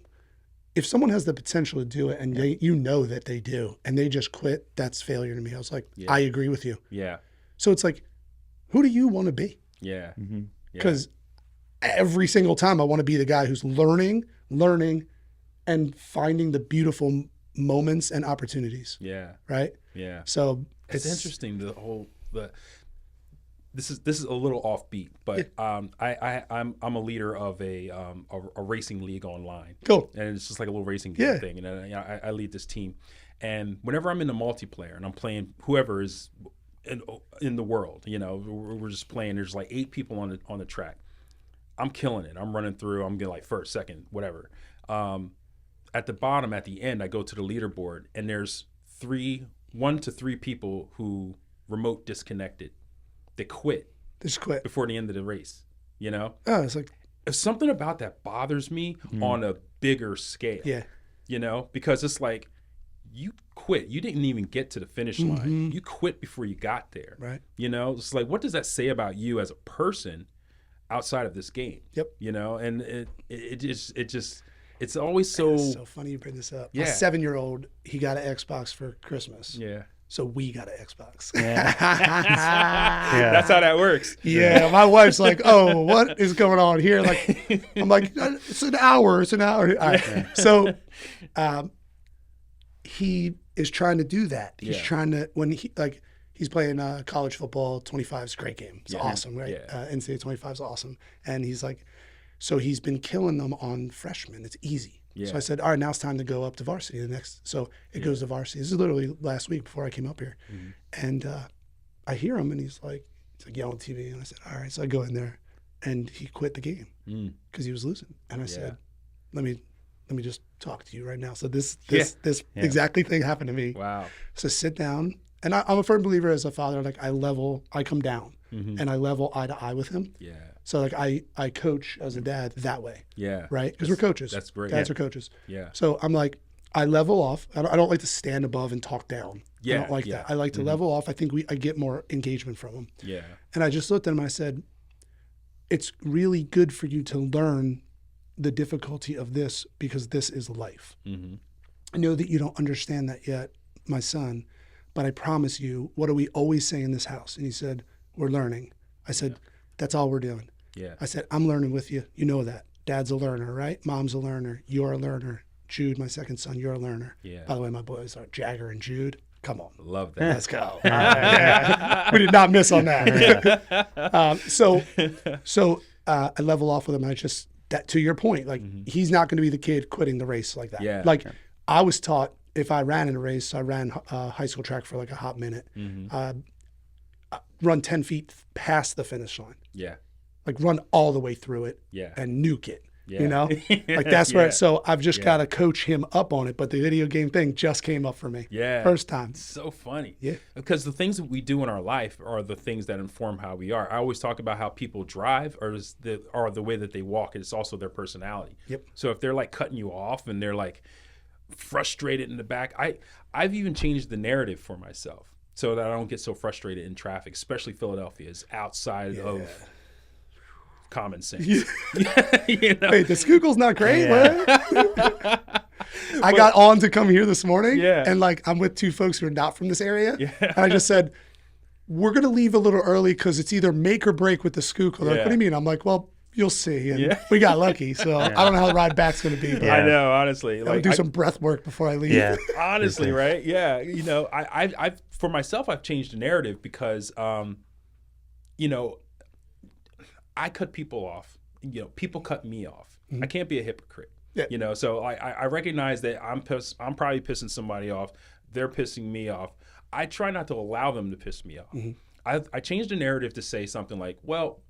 if someone has the potential to do it and they, you know that they do, and they just quit, that's failure to me. I was like, I agree with you. Yeah. So it's like, who do you want to be? Yeah. Because every single time I want to be the guy who's learning, and finding the beautiful moments and opportunities. Yeah. Right. Yeah. So it's interesting. This is a little offbeat, but I'm a leader of a racing league online. Cool. And it's just like a little racing game thing. And I lead this team. And whenever I'm in the multiplayer and I'm playing whoever is in the world, you know, we're just playing. There's like 8 people on the track. I'm killing it. I'm running through. I'm getting like first, second, whatever. At the bottom, at the end, I go to the leaderboard, and there's 1 to 3 people who remote disconnected. They quit. Just quit before the end of the race. You know. Oh, it's like if something about that bothers me on a bigger scale. Yeah. You know, because it's like you quit. You didn't even get to the finish line. You quit before you got there. Right. You know, it's like what does that say about you as a person outside of this game? Yep. You know, and it just. It's always so... It's so funny you bring this up. Yeah. My 7-year-old, he got an Xbox for Christmas. Yeah. So we got an Xbox. Yeah. That's how that works. Yeah. My wife's like, oh, what is going on here? Like, I'm like, it's an hour. It's an hour. All right. So he is trying to do that. He's trying to, when he's playing college football, 25 is a great game. It's awesome, right? Yeah. NCAA 25 is awesome. And he's like, so he's been killing them on freshmen. It's easy. Yeah. So I said, all right, now it's time to go up to varsity. So it goes to varsity. This is literally last week before I came up here. And I hear him, and he's like yelling at TV. And I said, all right. So I go in there, and he quit the game because he was losing. And I said, let me just talk to you right now. So this exactly thing happened to me. Wow. So sit down. And I'm a firm believer as a father, like I come down and I level eye to eye with him. Yeah. So like I coach as a dad that way. Yeah. Right? Because we're coaches. That's great. Dads are coaches. Yeah. So I'm like, I level off. I don't like to stand above and talk down. Yeah. I don't like that. I like to level off. I think I get more engagement from him. Yeah. And I just looked at him and I said, it's really good for you to learn the difficulty of this because this is life. I know that you don't understand that yet, my son, but I promise you, what do we always say in this house? And he said, we're learning. I said, that's all we're doing. Yeah. I said, I'm learning with you. You know that. Dad's a learner, right? Mom's a learner. You're a learner. Jude, my second son, you're a learner. Yeah. By the way, my boys are Jagger and Jude. Come on. Love that. Let's go. We did not miss on that. So I level off with him. I just, that to your point, like he's not going to be the kid quitting the race like that. Yeah. Like I was taught if I ran in a race, I ran high school track for like a hot minute, run 10 feet past the finish line. Yeah. Like run all the way through it and nuke it. Yeah. You know, like that's where. So I've just got to coach him up on it. But the video game thing just came up for me. Yeah, first time. It's so funny. Yeah, because the things that we do in our life are the things that inform how we are. I always talk about how people drive or the way that they walk. It's also their personality. Yep. So if they're like cutting you off and they're like frustrated in the back, I've even changed the narrative for myself so that I don't get so frustrated in traffic. Especially Philadelphia is outside of common sense. You know? Wait, the Skookle's not great? I got on to come here this morning, and like I'm with 2 folks who are not from this area, and I just said, we're going to leave a little early because it's either make or break with the Skookle. They're like, what do you mean? I'm like, well, you'll see. And we got lucky, so I don't know how the ride back's going to be. But I know, honestly. I'll do some breath work before I leave. Yeah. Honestly, right? Yeah. You know, I've for myself, I've changed the narrative because, you know, I cut people off. You know, people cut me off. I can't be a hypocrite. Yeah. You know, so I recognize that I'm probably pissing somebody off. They're pissing me off. I try not to allow them to piss me off. I changed the narrative to say something like, well,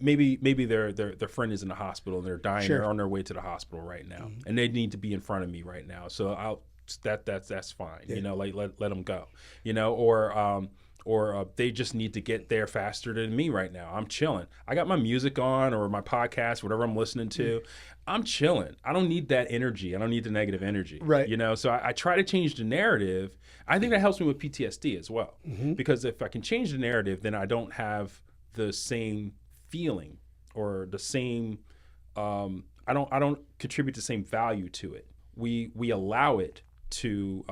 maybe their friend is in the hospital and they're dying. They're on their way to the hospital right now, and they need to be in front of me right now. So that's fine. You know, like let them go. You know, or they just need to get there faster than me right now. I'm chilling. I got my music on or my podcast, whatever I'm listening to. I'm chilling. I don't need that energy. I don't need the negative energy. Right. You know, so I try to change the narrative. I think that helps me with PTSD as well. Because if I can change the narrative, then I don't have the same feeling or the same I don't contribute the same value to it. We allow it to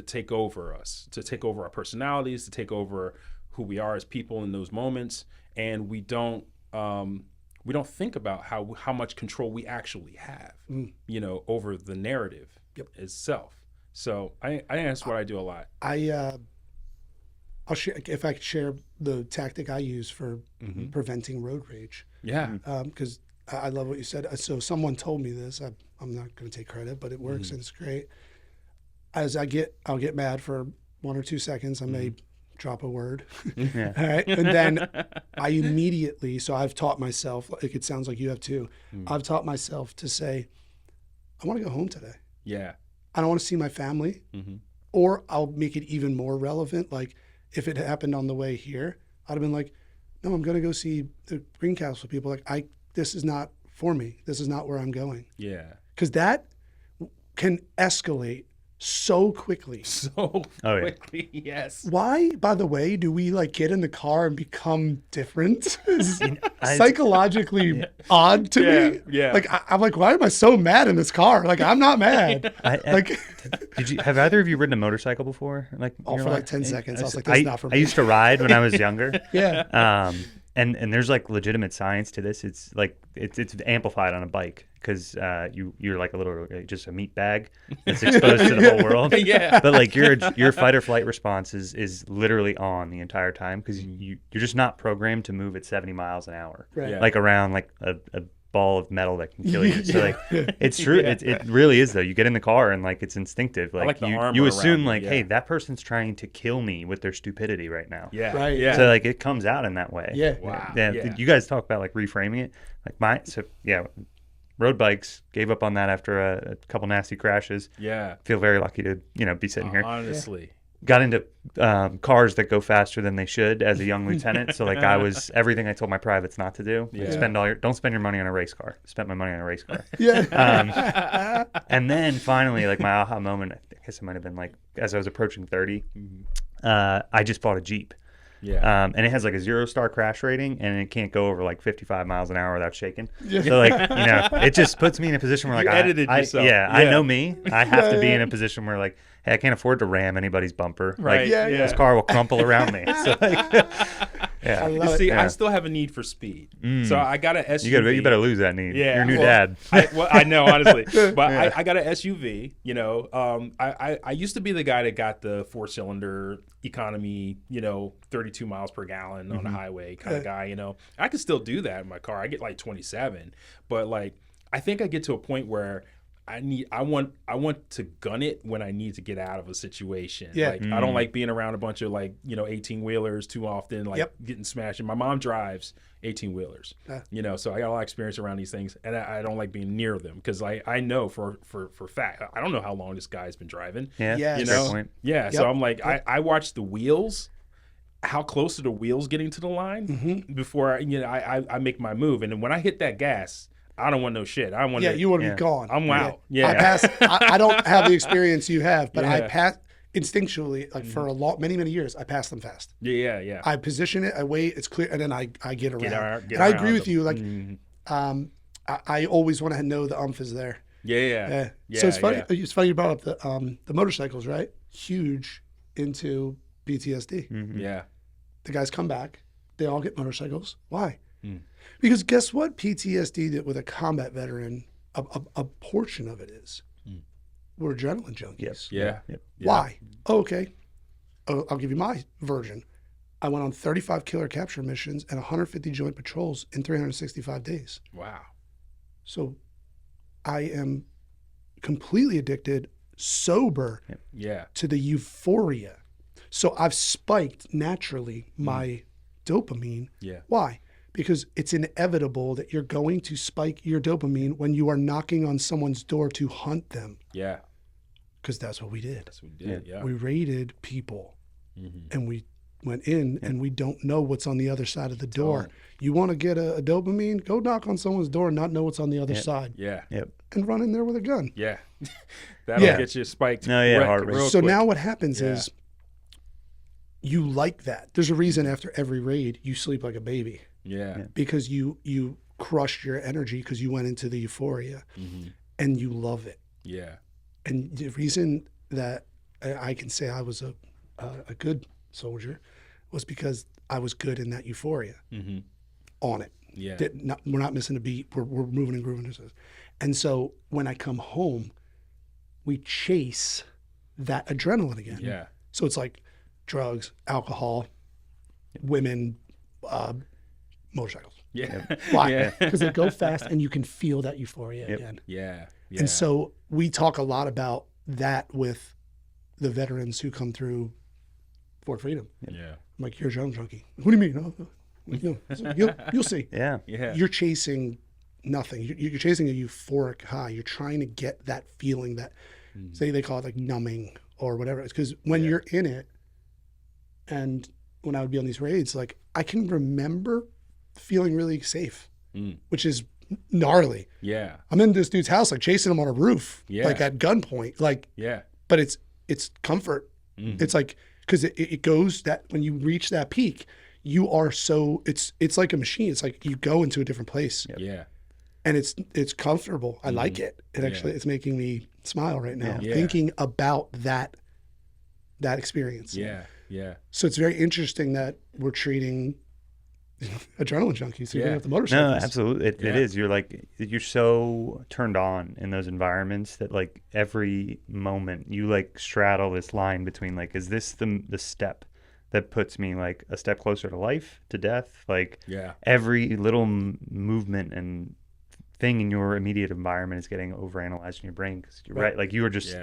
take over us, to take over our personalities, to take over who we are as people in those moments, and we don't think about how much control we actually have, over the narrative itself. So I think that's what I do a lot. I'll share, if I could share the tactic I use for preventing road rage. Yeah. Because I love what you said. So someone told me this. I'm not going to take credit, but it works and it's great. I'll get mad for 1 or 2 seconds. I may drop a word. Yeah. All right. And then I immediately, so I've taught myself, like it sounds like you have too. I've taught myself to say, I want to go home today. Yeah. I don't want to see my family. Or I'll make it even more relevant. Like if it happened on the way here, I'd have been like, no, I'm going to go see the Greencastle people. Like this is not for me. This is not where I'm going. Yeah. Because that can escalate so quickly. Quickly, yes. Why, by the way, do we like get in the car and become different? It's psychologically odd to me. Yeah. Like I'm like, why am I so mad in this car? Like I'm not mad. Have either of you ridden a motorcycle before? Like for like 10 seconds. I was like, that's not for me. I used to ride when I was younger. Yeah. And there's like legitimate science to this. It's like it's amplified on a bike because you're like just a meat bag that's exposed to the whole world. Yeah. But like your fight or flight response is literally on the entire time because you're just not programmed to move at 70 miles an hour, Right. Yeah. like around like a ball of metal that can kill you. So like it's true. It really is though. You get in the car and like it's instinctive. Like the you armor assume around like, it, hey, that person's trying to kill me with their stupidity right now. Yeah. Right. Yeah. So like it comes out in that way. Yeah. Wow. Yeah. You guys talk about like reframing it. Like road bikes, gave up on that after a couple nasty crashes. Yeah. Feel very lucky to be sitting here. Honestly. Got into cars that go faster than they should as a young lieutenant. So like I was everything I told my privates not to do. Yeah. Don't spend your money on a race car. Spent my money on a race car. Yeah. And then finally, like my aha moment, I guess it might have been like as I was approaching 30, I just bought a Jeep. Yeah. And it has like a 0-star crash rating, and it can't go over like 55 miles an hour without shaking. Yeah. So like it just puts me in a position where like You edited yourself. I know me. I have to be in a position where like, hey, I can't afford to ram anybody's bumper. Right. Like, Yeah. this car will crumple around me. So like, I love You see, Yeah. I still have a need for speed. So I got an SUV. you better lose that need. Yeah. You're a new Well, dad. I know, honestly. But I got an SUV, I used to be the guy that got the 4-cylinder economy, 32 miles per gallon on the highway kind of guy, I could still do that in my car. I get like 27. But like, I think I get to a point where I want to gun it when I need to get out of a situation. Yeah. Like I don't like being around a bunch of 18-wheelers too often, getting smashed. And my mom drives 18-wheelers, so I got a lot of experience around these things, and I don't like being near them because I know for fact, I don't know how long this guy's been driving. Yeah. Yes. Fair point. Yeah. Yep. So I'm like, I watch the wheels, how close are the wheels getting to the line before I make my move. And then when I hit that gas, I don't want no shit. I want you want to be gone. I'm out. Yeah. I pass. I don't have the experience you have, but I Yeah. pass instinctually. Like for many years, I pass them fast. Yeah. I position it. I wait. It's clear, and then I get around. Get and I around agree with them. you. Like, I always want to know the umph is there. Yeah. So it's funny. It's funny you brought up the motorcycles, right? Huge into PTSD. Yeah. The guys come back. They all get motorcycles. Why? Because guess what? PTSD that with a combat veteran, a portion of it is we're adrenaline junkies. Yeah. Why? Oh, okay. I'll give you my version. I went on 35 killer capture missions and 150 joint patrols in 365 days. Wow. So I am completely addicted, sober Yeah. to the euphoria. So I've spiked naturally my dopamine. Yeah. Why? Because it's inevitable that you're going to spike your dopamine when you are knocking on someone's door to hunt them. Yeah. Because that's what we did. That's what we did. Yeah. We raided people and we went in and we don't know what's on the other side of the door. You want to get a dopamine? Go knock on someone's door and not know what's on the other side. Yeah. Yep. And run in there with a gun. Yeah. That'll get you spiked. No, yeah, real heart rate. So quick. now what happens Yeah. is you like that. There's a reason after every raid you sleep like a baby Yeah. because you crushed your energy because you went into the euphoria and you love it. Yeah. And the reason that I can say I was a good soldier was because I was good in that euphoria on it. Yeah. We're not missing a beat. We're moving and grooving. And so when I come home, we chase that adrenaline again. Yeah. So it's like drugs, alcohol, women, motorcycles. Yeah. Why? Because they go fast and you can feel that euphoria again. Yeah. And so we talk a lot about that with the veterans who come through Fort Freedom. Yeah. I'm like, you're a adrenaline junkie. What do you mean? You'll see. Yeah. You're chasing nothing. You're chasing a euphoric high. You're trying to get that feeling that, say they call it like numbing or whatever. It's because when you're in it, and when I would be on these raids, like I can remember feeling really safe, which is gnarly. Yeah. I'm in this dude's house, like chasing him on a roof, like at gunpoint, like. Yeah. But it's comfort. It's like because it goes that when you reach that peak, you are so it's like a machine. It's like you go into a different place. Yeah. And it's comfortable. I like it. It actually it's making me smile right now thinking about that experience. Yeah. Yeah. So it's very interesting that we're treating adrenaline junkies who get off the motorcycles. No, absolutely. It is. You're so turned on in those environments that like every moment you like straddle this line between like, is this the step that puts me like a step closer to life, to death? Like every little movement and thing in your immediate environment is getting overanalyzed in your brain because you're right. Like you are just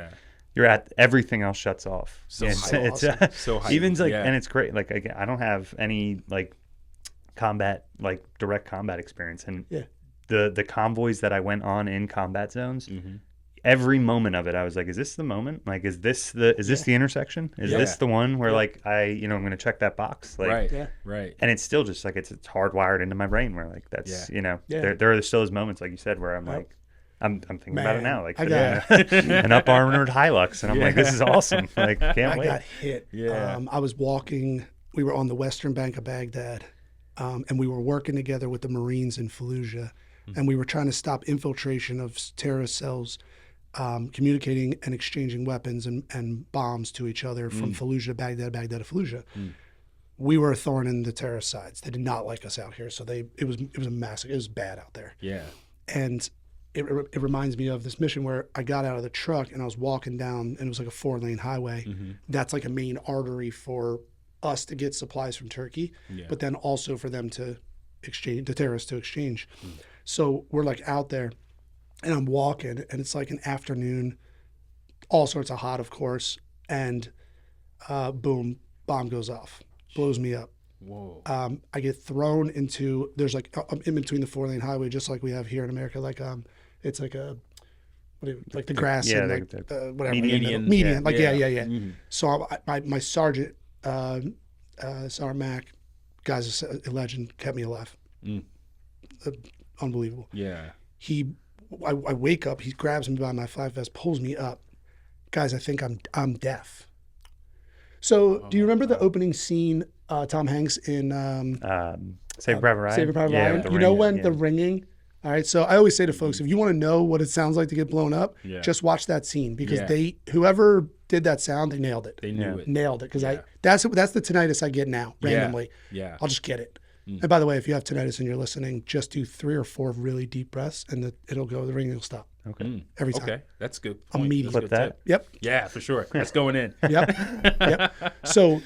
you're at everything else shuts off. So it's so hype. even like and it's great. Like again, I don't have any like combat, like direct combat experience, and the convoys that I went on in combat zones, every moment of it I was like, is this the moment? Like is this the intersection? Is this the one where like I'm gonna check that box? Like right. And it's still just like it's hardwired into my brain where like that's there are still those moments like you said where I'm like I'm thinking about it now, like an up armored Hilux, and I'm like, this is awesome. Like can't wait. I got hit. I was walking, we were on the western bank of Baghdad, and we were working together with the Marines in Fallujah, and we were trying to stop infiltration of terrorist cells, communicating and exchanging weapons and bombs to each other from Fallujah to Baghdad, Baghdad to Fallujah. We were a thorn in the terrorist sides. They did not like us out here, so it was a massacre. It was bad out there. Yeah. And it reminds me of this mission where I got out of the truck and I was walking down, and it was like a 4-lane highway. That's like a main artery for us to get supplies from Turkey, but then also for them to exchange, the terrorists to exchange. So we're like out there, and I'm walking, and it's like an afternoon, all sorts of hot, of course, and boom, bomb goes off, blows me up. Whoa. I get thrown into, there's like in between the 4-lane highway, just like we have here in America, like it's like like the grass and like whatever median, like So my sergeant, Sergeant Mac, guy's a legend, kept me alive. Unbelievable. Yeah. I wake up, he grabs me by my flak vest, pulls me up. Guys, I think I'm deaf. So do you remember the opening scene, Tom Hanks in Saving Private Ryan? Saving Private Ryan. You know when the ringing. All right, so I always say to folks, if you want to know what it sounds like to get blown up, just watch that scene, because whoever did that sound, they nailed it. They knew it. Nailed it, because that's the tinnitus I get now randomly. Yeah. I'll just get it. And by the way, if you have tinnitus and you're listening, just do 3 or 4 really deep breaths, and it'll go. The ringing will stop. Okay. Every time. Okay, that's good. Point. Immediately. Clip that. Yep. Yeah, for sure. That's going in. Yep. So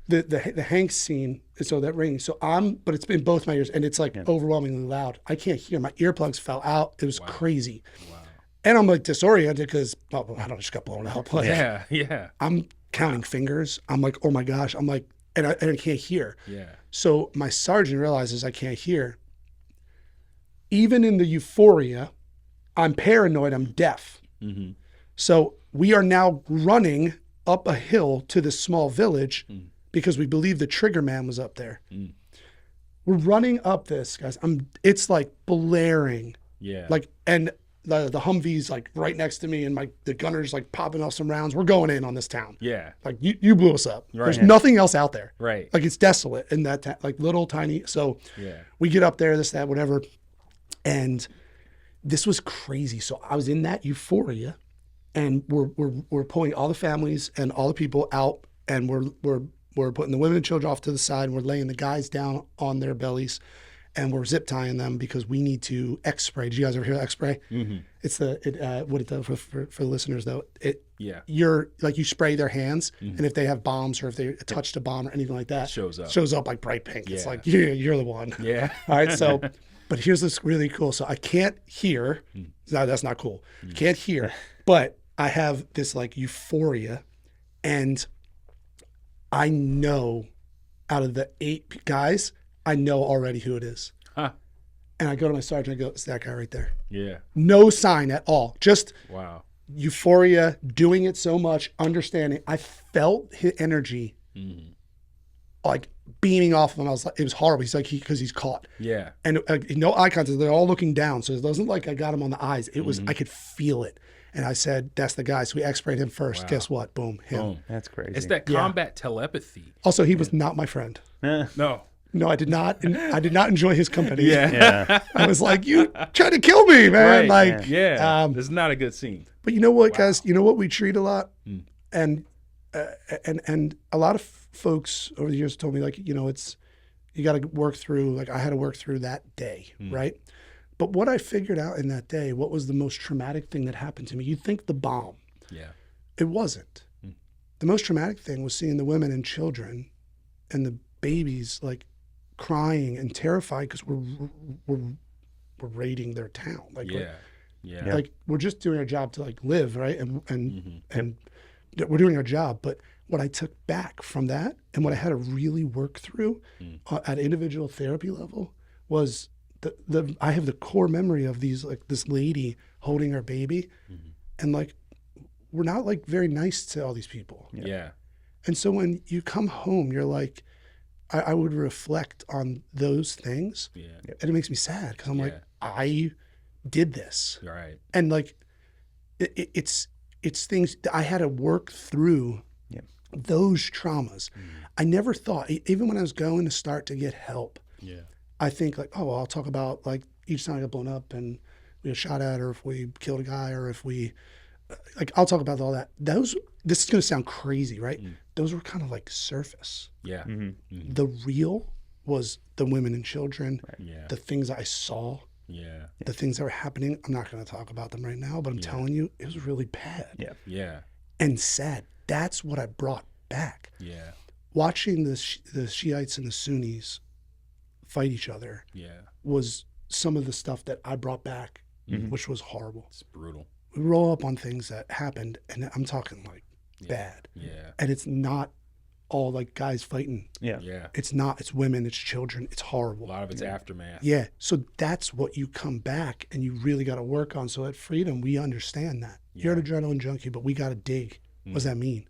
the Hanks scene, so that ringing. So but it's in both my ears, and it's like overwhelmingly loud. I can't hear. My earplugs fell out. It was crazy. Wow. And I'm like disoriented because I just got blown out. Like, yeah. I'm counting fingers. I'm like, oh my gosh. I'm like, and I can't hear. Yeah. So my sergeant realizes I can't hear. Even in the euphoria, I'm paranoid. I'm deaf. So we are now running up a hill to this small village because we believe the trigger man was up there. We're running up this, guys. It's like blaring. Yeah. Like, and the Humvee's like right next to me, and the gunner's like popping off some rounds. We're going in on this town. Yeah. Like you blew us up. Right. There's nothing else out there. Right. Like it's desolate in that like little tiny. So we get up there, this, that, whatever. And this was crazy. So I was in that euphoria, and we're pulling all the families and all the people out, and we're putting the women and children off to the side, and we're laying the guys down on their bellies, and we're zip tying them because we need to X-spray. Did you guys ever hear X-spray? Mm-hmm. It's what it does for the listeners though. You're like, you spray their hands, and if they have bombs or if they touched a bomb or anything like that, shows up like bright pink. Yeah. It's like you're the one. Yeah. All right. So, but here's this really cool. So I can't hear. No, that's not cool. Can't hear, but I have this like euphoria, and I know out of the 8 guys, I know already who it is. Huh. And I go to my sergeant and I go, it's that guy right there. Yeah. No sign at all. Just wow. Euphoria, doing it so much, understanding. I felt his energy like beaming off of him. I was like, it was horrible. He's like, because he's caught. Yeah. And no eye contact. They're all looking down. So it wasn't like I got him on the eyes. It was, I could feel it. And I said, that's the guy. So we X-sprayed him first. Wow. Guess what? Boom, him. Boom. That's crazy. It's that combat telepathy. Also, he was not my friend. No. No, I did not. I did not enjoy his company. Yeah. I was like, you tried to kill me, man. Right. Like, yeah. This is not a good scene. But you know what, guys? You know what we treat a lot, and a lot of folks over the years told me, like, it's, you got to work through. Like, I had to work through that day, right? But what I figured out in that day, what was the most traumatic thing that happened to me? You'd think the bomb. Yeah. It wasn't. The most traumatic thing was seeing the women and children and the babies like crying and terrified because we're raiding their town. Like, like we're just doing our job to like live, right? And we're doing our job. But what I took back from that and what I had to really work through at individual therapy level was I have the core memory of this lady holding her baby, and like, we're not like very nice to all these people. Yeah. And so when you come home, you're like, I would reflect on those things, and it makes me sad because I'm like, I did this, right? And like, it's things that I had to work through. Those traumas. I never thought, even when I was going to start to get help, I think like, oh, well, I'll talk about like each time I got blown up and we got shot at, or if we killed a guy, or if we, like, I'll talk about all that. This is going to sound crazy, right? Those were kind of like surface. Yeah. The real was the women and children, the things I saw, the things that were happening. I'm not going to talk about them right now, but I'm telling you, it was really bad. And sad. That's what I brought back. Watching the Shiites and the Sunnis fight each other was some of the stuff that I brought back, which was horrible. It's brutal. We roll up on things that happened, and I'm talking like bad. And it's not all like guys fighting. It's not. It's women. It's children. It's horrible. A lot of it's aftermath. So that's what you come back and you really got to work on. So at Freedom, we understand that. You're an adrenaline junkie, but we got to dig. What does that mean?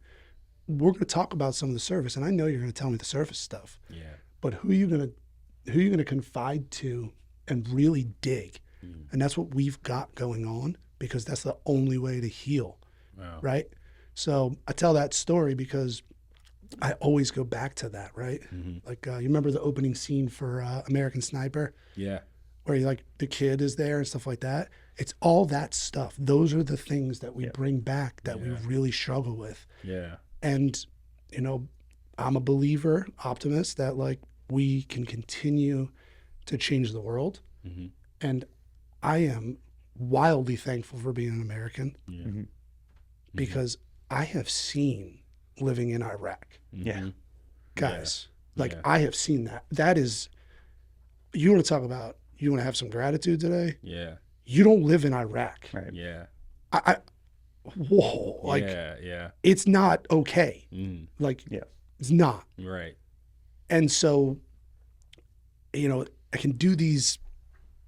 We're going to talk about some of the surface, and I know you're going to tell me the surface stuff. But who are you going to confide to and really dig? And that's what we've got going on, because that's the only way to heal. Right? So I tell that story because I always go back to that, right? Like, you remember the opening scene for American Sniper? Where like the kid is there and stuff like that. It's all that stuff. Those are the things that we bring back that we really struggle with. And, I'm a believer, optimist, that like we can continue to change the world. And I am wildly thankful for being an American because I have seen living in Iraq. Guys, I have seen that. That is, you want to talk about, you want to have some gratitude today? You don't live in Iraq. Whoa, like, it's not okay. Like, it's not. Right. And so, I can do these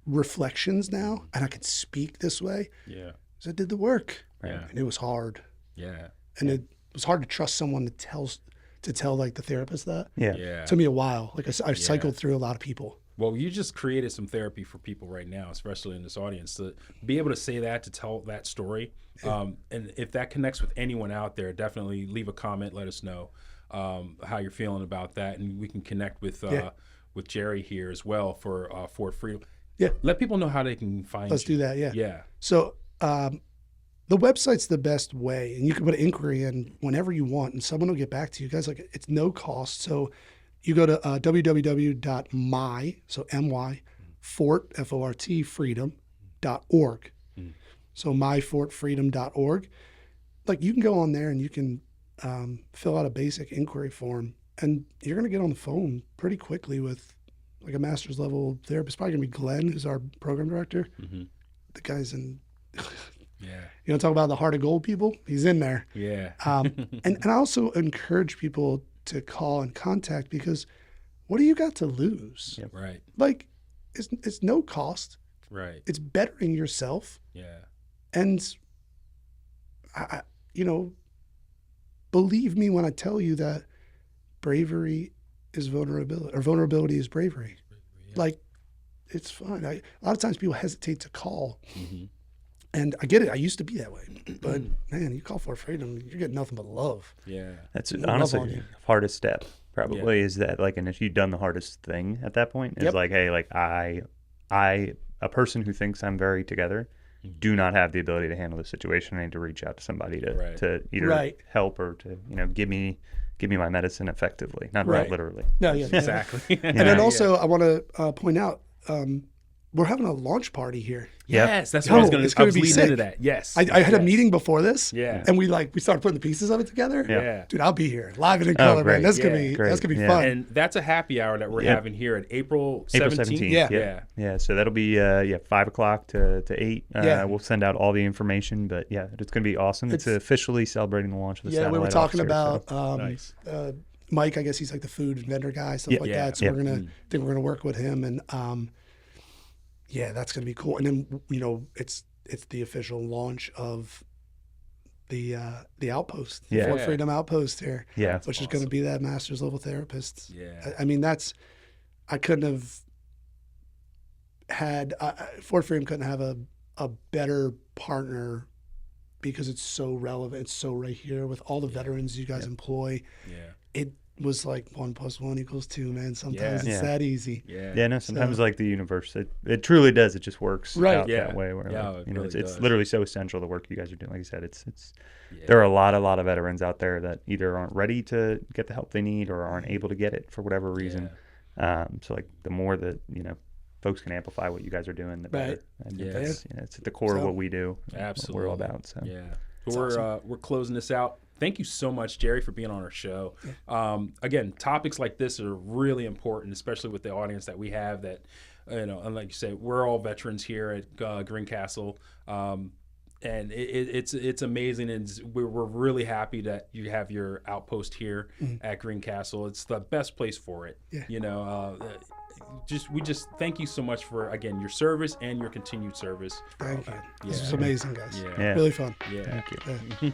reflections now, and I can speak this way. Because I did the work. And it was hard. And it was hard to trust someone to tell like the therapist that. It took me a while. Like I cycled through a lot of people. Well, you just created some therapy for people right now, especially in this audience, to be able to say that, to tell that story. And if that connects with anyone out there, definitely leave a comment. Let us know how you're feeling about that, and we can connect with Jerry here as well for Freedom. Yeah. Let people know how they can find Let's you. do that. Yeah. Yeah. So the website's the best way, and you can put an inquiry in whenever you want, and someone will get back to you guys. Like, it's no cost. So you go to www.my, so my fort FORT freedom.org. So myfortfreedom.org. Like, you can go on there and you can fill out a basic inquiry form, and you're going to get on the phone pretty quickly with like a master's level therapist. Probably going to be Glenn, who's our program director. The guy's in. Yeah. You know, talk about the heart of gold people. He's in there. Yeah. And I also encourage people to call and contact, because what do you got to lose? Yep. Right. Like, it's no cost. Right. It's bettering yourself. Yeah. And I believe me when I tell you that bravery is vulnerability, or vulnerability is bravery. Yeah. Like, it's fun. A lot of times people hesitate to call. And I get it. I used to be that way. But, man, you call for freedom, you're getting nothing but love. Yeah. That's More love honestly on the you. hardest step probably is that, like, and if you've done the hardest thing at that point, is like, hey, like I, a person who thinks I'm very together, do not have the ability to handle the situation. I need to reach out to somebody to either help or to, give me my medicine effectively, not literally. No, yeah. Exactly. And then also I want to point out, we're having a launch party here. Yes, that's what I was going it's to gonna be lead sick. into that. Yes. I had a meeting before this. Yeah. And we started putting the pieces of it together. Yeah. Dude, I'll be here live and in color, great. man. That's gonna be fun. And that's a happy hour that we're having here at April 17th. Yeah. So that'll be 5:00 to 8. Yeah. We'll send out all the information, but it's going to be awesome. It's officially celebrating the launch of the satellite. We were talking officer, about Nice. Mike. I guess he's like the food vendor guy, stuff like that. So we're gonna work with him, and that's gonna be cool. And then it's the official launch of the outpost, the Fort Freedom outpost here, which is going to be that master's level therapist. Yeah. I mean, I couldn't have had Fort Freedom couldn't have a better partner, because it's so relevant. It's so right here with all the veterans you guys employ. Yeah. It was like 1 + 1 = 2, man. Sometimes it's that easy. Yeah. Sometimes like the universe, it truly does. It just works out that way. Where it's literally so essential, the work you guys are doing. Like you said, it's there are a lot of veterans out there that either aren't ready to get the help they need or aren't able to get it for whatever reason. So like the more that folks can amplify what you guys are doing, the better. And it's at the core of what we do. Absolutely. What we're all about. So we're closing this out. Thank you so much, Jerry, for being on our show. Again, topics like this are really important, especially with the audience that we have. That and like you say, we're all veterans here at Greencastle, and it's amazing, and we're really happy that you have your outpost here at Greencastle. It's the best place for it. We just thank you so much for, again, your service and your continued service. Thank you. This was amazing, guys. Yeah. Really fun. Yeah. Thank you.